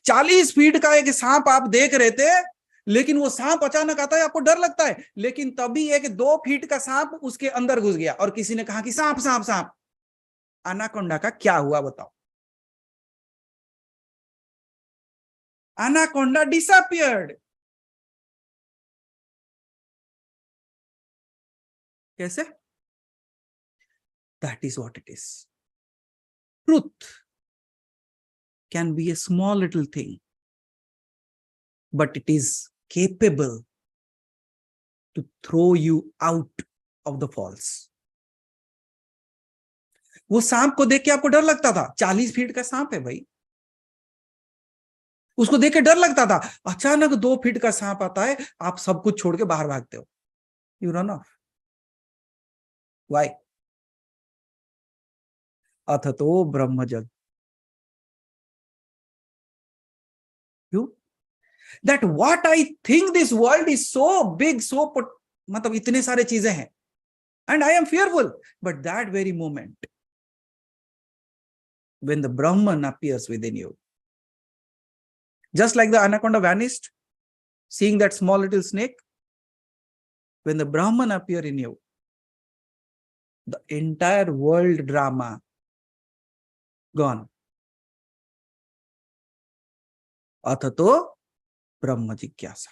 40 feet का एक सांप आप देख रहे थे, लेकिन वो सांप अचानक आता है, आपको डर लगता है. लेकिन तभी एक 2 फीट का सांप उसके अंदर घुस गया और किसी ने कहा कि सांप सांप सांप. Anaconda का क्या हुआ बताओ? Anaconda disappeared. कैसे? That is what it is. Truth can be a small little thing, but it is capable to throw you out of the falls. वो सांप को देख के आपको डर लगता था. 40 फीट का सांप है भाई, उसको देख के डर लगता था. अचानक 2 फीट का सांप आता है, आप सब कुछ छोड़ के बाहर भागते हो. You run off. Why? Athato Brahma jag. You? That what I think this world is so big, so मतलब इतने सारे चीजें हैं, and I am fearful. But that very moment, when the Brahman appears within you, just like the anaconda vanished, seeing that small little snake, when the Brahman appear in you, the entire world drama gone. Athato Brahma Jigyasa.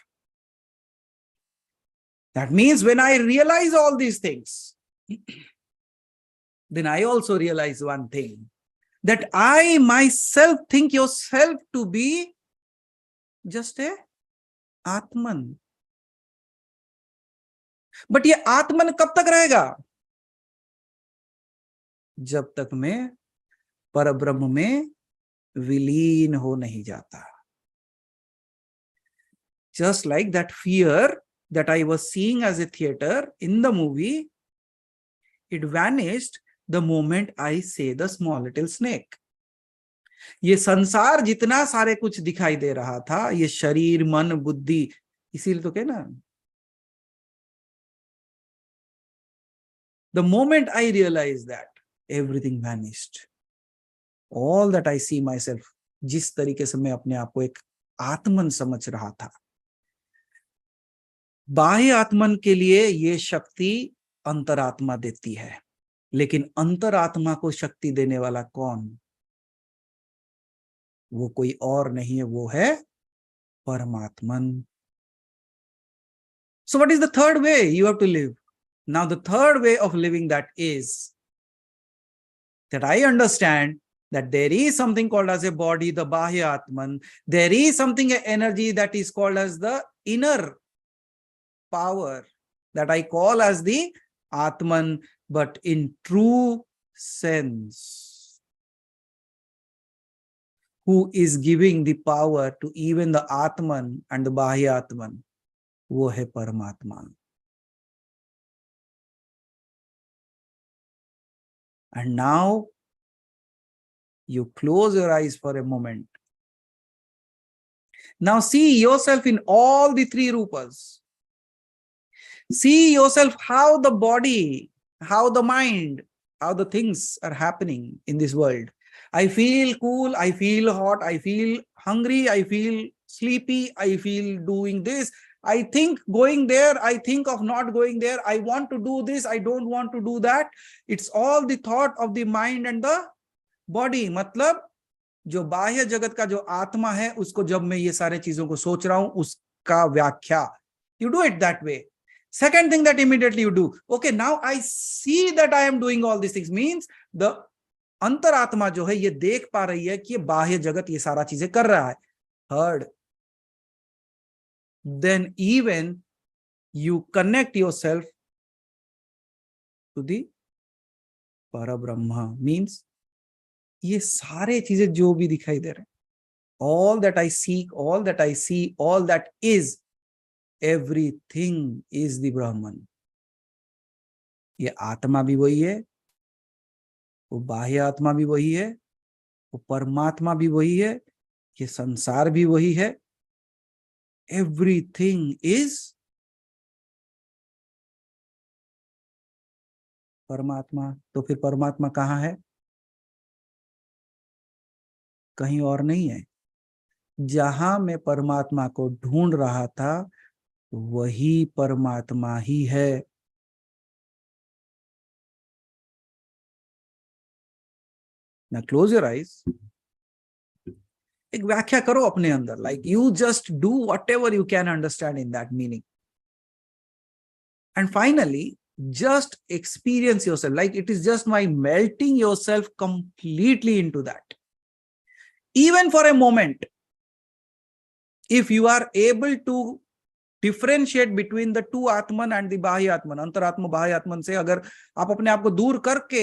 That means when I realize all these things, then I also realize one thing, that I myself think yourself to be just a Atman. But ये आत्मन कब तक रहेगा? जब तक मैं परब्रह्म में विलीन हो नहीं जाता. Just like that fear that I was seeing as a theater in the movie, it vanished the moment I say the small little snake. ये संसार जितना सारे कुछ दिखाई दे रहा था, ये शरीर मन बुद्धि, इसीलिए तो कहना, the moment I realized that, everything vanished. All that I see myself, जिस तरीके से मैं अपने आप को एक आत्मन समझ रहा था, बाह्य आत्मन के लिए ये शक्ति अंतरात्मा देती है, लेकिन अंतरात्मा को शक्ति देने वाला कौन? वो कोई और नहीं है, वो है परमात्मन. So what is the third way you have to live? Now the third way of living that is that I understand that there is something called as a body, the Bahya Atman. There is something, an energy that is called as the inner power that I call as the Atman, but in true sense, who is giving the power to even the Atman and the Bahya Atman, wo hai Paramatma. And now you close your eyes for a moment. Now see yourself in all the three rupas. See yourself how the body, how the mind, how the things are happening in this world. I feel cool, I feel hot, I feel hungry, I feel sleepy, I feel doing this. I think going there, I think of not going there. I want to do this, I don't want to do that. It's all the thought of the mind and the body. मतलब जो बाह्य जगत का जो आत्मा है, उसको जब मैं ये सारे चीजों को सोच रहा हूं, उसका व्याख्या. You do it that way. Second thing that immediately you do, okay, now I see that I am doing all these things, means the अंतरात्मा जो है ये देख पा रही है कि ये बाह्य जगत ये सारा चीजें कर रहा है. Third, then even you connect yourself to the Parabrahma, means ये सारे चीजें जो भी दिखाई दे रहे हैं, all that I seek, all that I see, all that is, everything is the Brahman. ये आत्मा भी वही है, वो बाह्य आत्मा भी वही है, वो परमात्मा भी वही है, ये संसार भी वही है. Everything is परमात्मा. तो फिर परमात्मा कहाँ है? कहीं और नहीं है. जहां मैं परमात्मा को ढूंढ रहा था, वही परमात्मा ही है. Now close your eyes. एक व्याख्या करो अपने अंदर, like you just do whatever you can understand in that meaning. And finally, just experience yourself, like it is just by melting yourself completely into that. Even for a moment, if you are able to differentiate between the two Atman and the Bahya Atman, अंतरात्मा बाह्य आत्मन से अगर आप अपने आप को दूर करके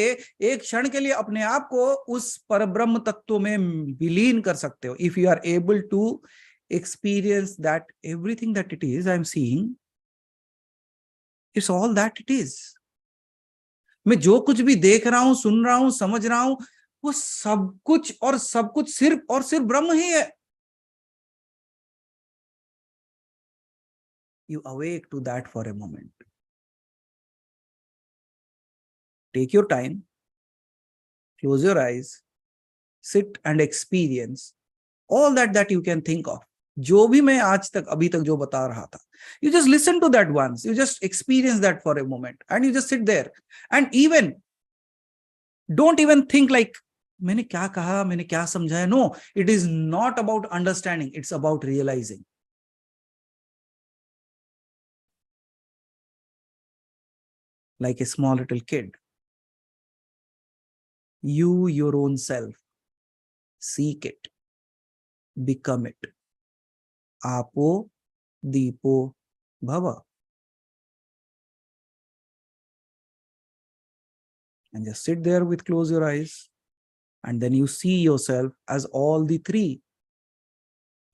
एक क्षण के लिए अपने आप को उस परब्रह्म तत्व में विलीन कर सकते हो, if you are able to experience that everything that it is, I am seeing, it's all that it is. मैं जो कुछ भी देख रहा हूं, सुन रहा हूं, समझ रहा हूं, वो सब कुछ और सब कुछ सिर्फ और सिर्फ ब्रह्म ही है. You awake to that for a moment. Take your time, close your eyes, sit and experience all that you can think of. जो भी मैं आज तक अभी तक जो बता रहा था, you just listen to that once, you just experience that for a moment, and you just sit there, and even don't even think like मैंने क्या कहा, मैंने क्या समझाया. No, it is not about understanding, it's about realizing. Like a small little kid, you, your own self, seek it, become it. Apo Deepo Bhava. And just sit there with close your eyes, and then you see yourself as all the three.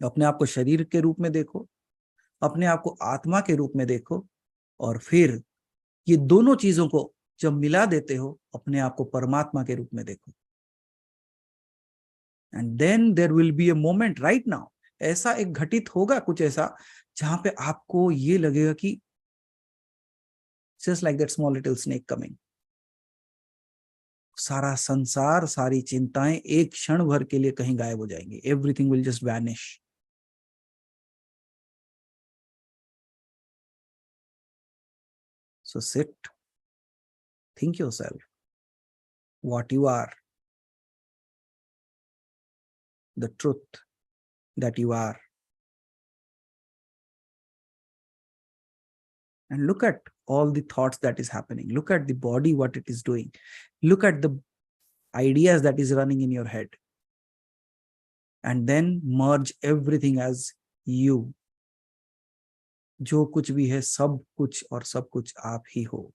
अपने आप को शरीर के रूप में देखो, अपने आप को आत्मा के रूप में देखो, और फिर ये दोनों चीजों को जब मिला देते हो, अपने आप को परमात्मा के रूप में देखो. And then there will be a moment right now, ऐसा एक घटित होगा कुछ ऐसा जहां पे आपको ये लगेगा कि just like that small little snake coming, सारा संसार, सारी चिंताएं एक क्षण भर के लिए कहीं गायब हो जाएंगी. Everything will just vanish. So sit, think yourself what you are, the truth that you are, and look at all the thoughts that is happening. Look at the body, what it is doing. Look at the ideas that is running in your head, and then merge everything as you. जो कुछ भी है सब कुछ और सब कुछ आप ही हो।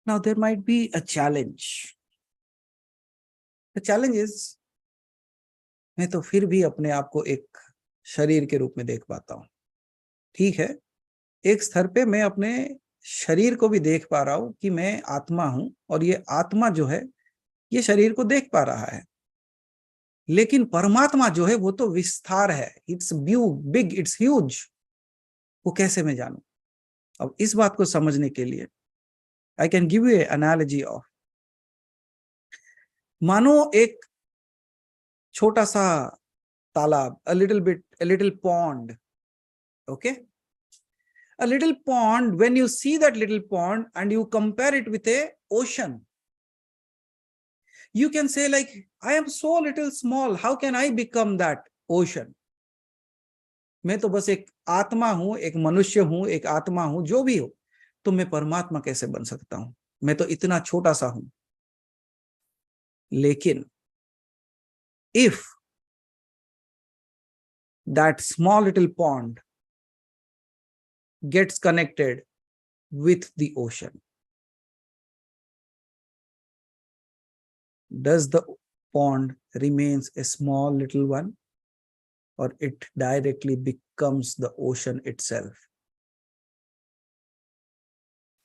Now there might be a challenge. The challenge is, मैं तो फिर भी अपने आप को एक शरीर के रूप में देख पाता हूं। ठीक है, एक स्तर पे मैं अपने शरीर को भी देख पा रहा हूं कि मैं आत्मा हूं और ये आत्मा जो है ये शरीर को देख पा रहा है, लेकिन परमात्मा जो है वो तो विस्तार है, इट्स बिग, इट्स ह्यूज। वो कैसे मैं जानूं? अब इस बात को समझने के लिए I can give you analogy of, मानो एक छोटा सा तालाब, a little pond, okay? A little pond, when you see that little pond and you compare it with a ocean, you can say like, I am so little small, how can I become that ocean? मैं तो बस एक आत्मा हूं, एक मनुष्य हूं, एक आत्मा हूं, जो भी हो, तो मैं परमात्मा कैसे बन सकता हूं? मैं तो इतना छोटा सा हूं। लेकिन if that small little pond gets connected with the ocean, does the pond remains a small little one, or it directly becomes the ocean itself?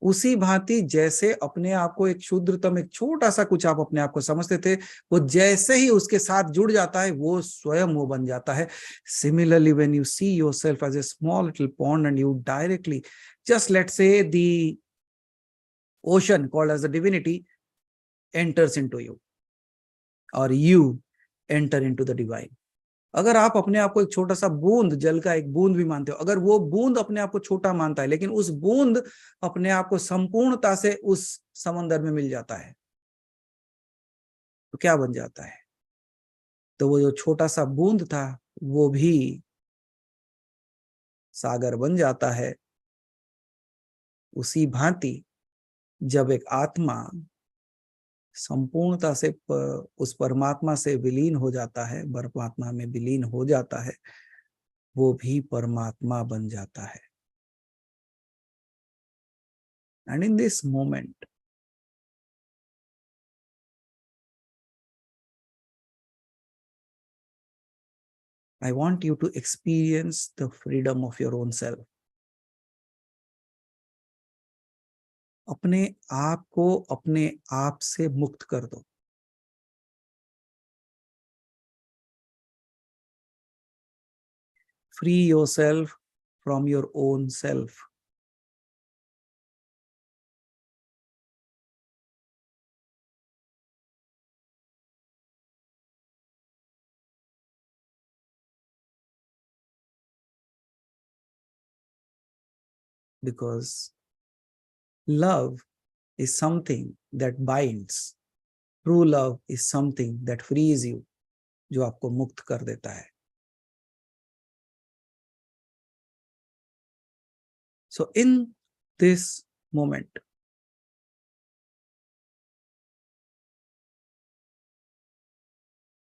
उसी भांति जैसे अपने आप को एक क्षुद्रतम, एक छोटा सा कुछ आप अपने आप को समझते थे, वो जैसे ही उसके साथ जुड़ जाता है वो स्वयं वो बन जाता है। Similarly, when you see yourself as a small little pond and you directly, just let's say the ocean called as the divinity enters into you, or you enter into the divine. अगर आप अपने आप को एक छोटा सा बूंद, जल का एक बूंद भी मानते हो, अगर वो बूंद अपने आप को छोटा मानता है, लेकिन उस बूंद अपने आप को संपूर्णता से उस समंदर में मिल जाता है, तो क्या बन जाता है? तो वो जो छोटा सा बूंद था वो भी सागर बन जाता है। उसी भांति जब एक आत्मा संपूर्णता से उस परमात्मा से विलीन हो जाता है, परमात्मा में विलीन हो जाता है, वो भी परमात्मा बन जाता है। And in this moment I want you to experience the freedom of your own self. अपने आप को अपने आप से मुक्त कर दो। Free yourself from your own self. Because love is something that binds. True love is something that frees you, जो आपको मुक्त कर देता है. So in this moment,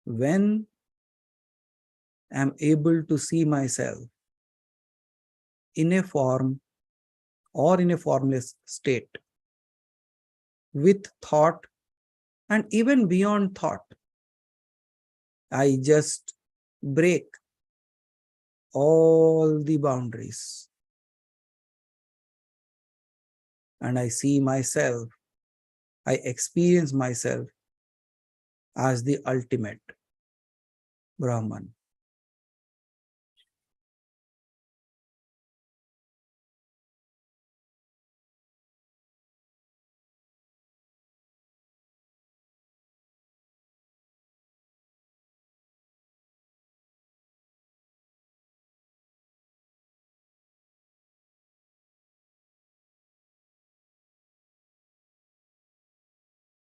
when I'm able to see myself in a form or in a formless state, with thought and even beyond thought, I just break all the boundaries and I see myself, I experience myself as the ultimate Brahman.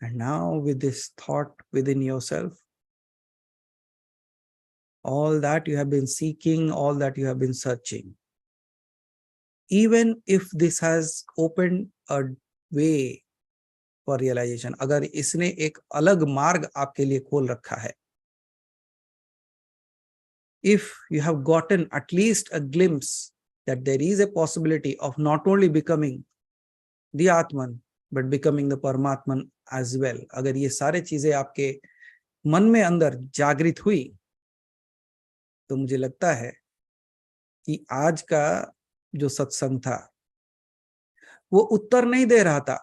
And now with this thought within yourself, all that you have been seeking, all that you have been searching, even if this has opened a way for realization, अगर इसने एक अलग मार्ग आपके लिए खोल रखा है, if you have gotten at least a glimpse that there is a possibility of not only becoming the Atman, but becoming the Paramatman as well, अगर ये सारे चीजें आपके मन में अंदर जागृत हुई, तो मुझे लगता है कि आज का जो सत्संग था वो उत्तर नहीं दे रहा था,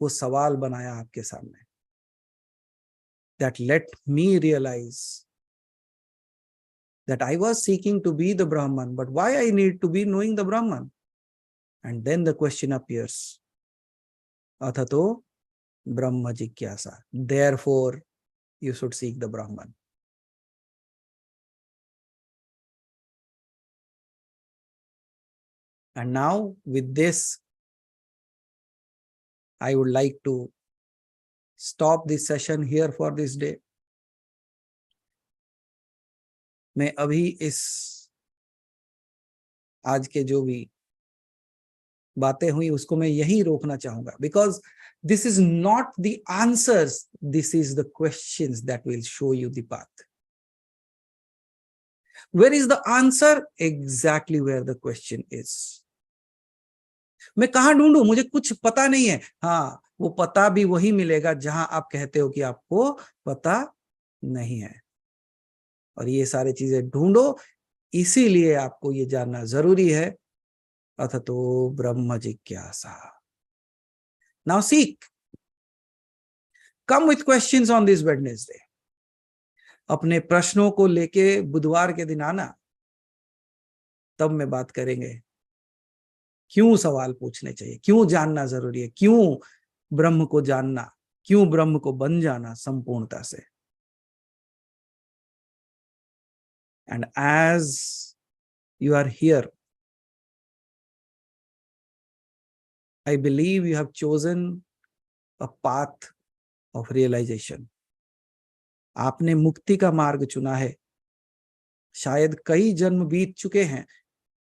वो सवाल बनाया आपके सामने. That let me realize that I was seeking to be the Brahman, but why I need to be knowing the Brahman? And then the question appears, Athato Brahma Jigyasa. Therefore, you should seek the Brahman. And now with this, I would like to stop this session here for this day. मैं अभी इस आज के जो भी बातें हुई उसको मैं यही रोकना चाहूंगा, because this is not the answers, this is the questions that will show you the path. Where is the answer? Exactly where the question is. मैं कहां ढूंढूं, मुझे कुछ पता नहीं है. हाँ, वो पता भी वही मिलेगा जहां आप कहते हो कि आपको पता नहीं है. और ये सारी चीजें ढूंढो, इसीलिए आपको ये जानना जरूरी है. अथतो ब्रह्म जिज्ञासा. Now seek. Come with questions on this Wednesday. अपने प्रश्नों को लेके बुधवार के दिन आना, तब मैं बात करेंगे क्यों सवाल पूछने चाहिए, क्यों जानना जरूरी है, क्यों ब्रह्म को जानना, क्यों ब्रह्म को बन जाना संपूर्णता से. And as you are here, I believe you have chosen a path of realization. आपने मुक्ति का मार्ग चुना है. शायद कई जन्म बीत चुके हैं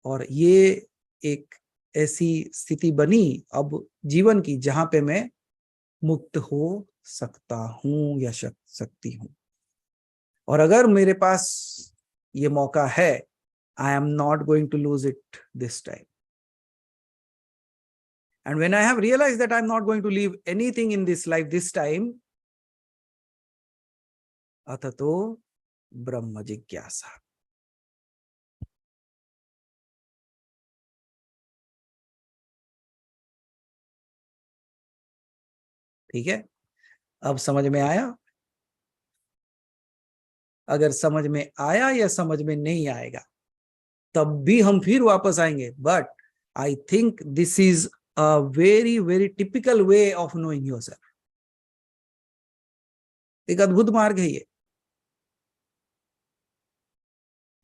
और ये एक ऐसी स्थिति बनी अब जीवन की जहां पे मैं मुक्त हो सकता हूं या सकती हूं. और अगर मेरे पास ये मौका है, I am not going to lose it this time. And when I have realized that I'm not going to leave anything in this life this time, Athato Brahma Jigyasa. ठीक है, अब समझ में आया? अगर समझ में आया या समझ में नहीं आएगा, तब भी हम फिर वापस आएंगे. But I think this is a very very typical way of knowing yourself. एक अद्भुत मार्ग है ये.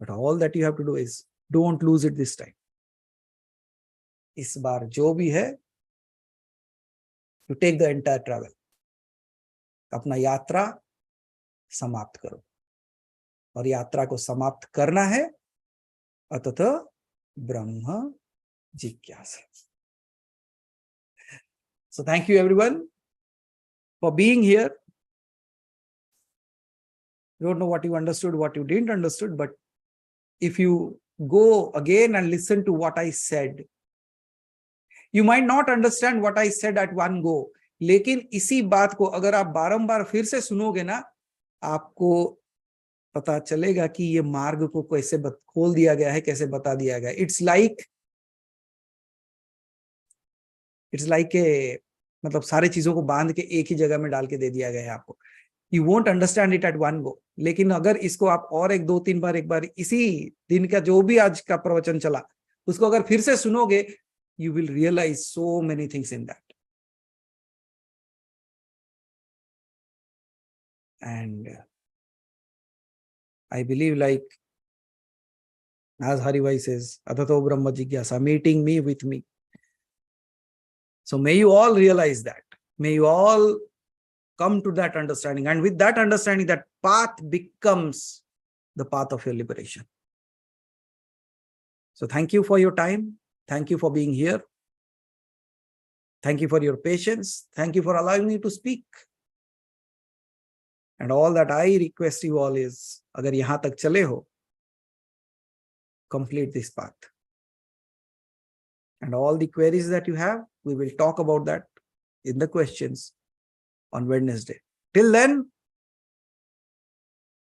But all that you have to do is don't lose it this time. इस बार जो भी है, you take the entire travel, अपना यात्रा समाप्त करो, और यात्रा को समाप्त करना है अतत ब्रह्म जिज्ञासा. So thank you everyone for being here. Don't know what you understood, what you didn't understood, but if you go again and listen to what I said, you might not understand what I said at one go. लेकिन इसी बात को अगर आप बारंबार फिर से सुनोगे ना, आपको पता चलेगा कि ये मार्ग को कैसे खोल दिया गया है, कैसे बता दिया गया है. It's like मतलब सारे चीजों को बांध के एक ही जगह में डाल के दे दिया गया है आपको. You won't understand it at one go. लेकिन अगर इसको आप और एक दो तीन बार, एक बार इसी दिन का जो भी आज का प्रवचन चला, उसको अगर फिर से सुनोगे, you will realize so many things in that. And I believe, like as Haribhai says, Athato Brahma Jigyasa, meeting me with me. So may you all realize that. May you all come to that understanding. And with that understanding, that path becomes the path of your liberation. So thank you for your time. Thank you for being here. Thank you for your patience. Thank you for allowing me to speak. And all that I request you all is, agar yahan tak chale ho, complete this path. And all the queries that you have, we will talk about that in the questions on Wednesday. Till then,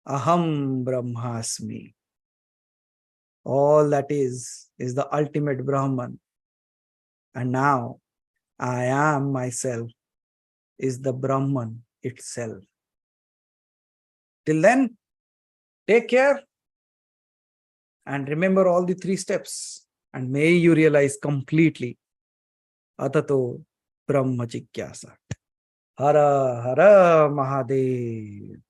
Aham Brahmasmi. All that is the ultimate Brahman. And now, I am myself is the Brahman itself. Till then, take care and remember all the 3 steps, and may you realize completely Athato Brahma Jigyasa. Hara Hara Mahadev.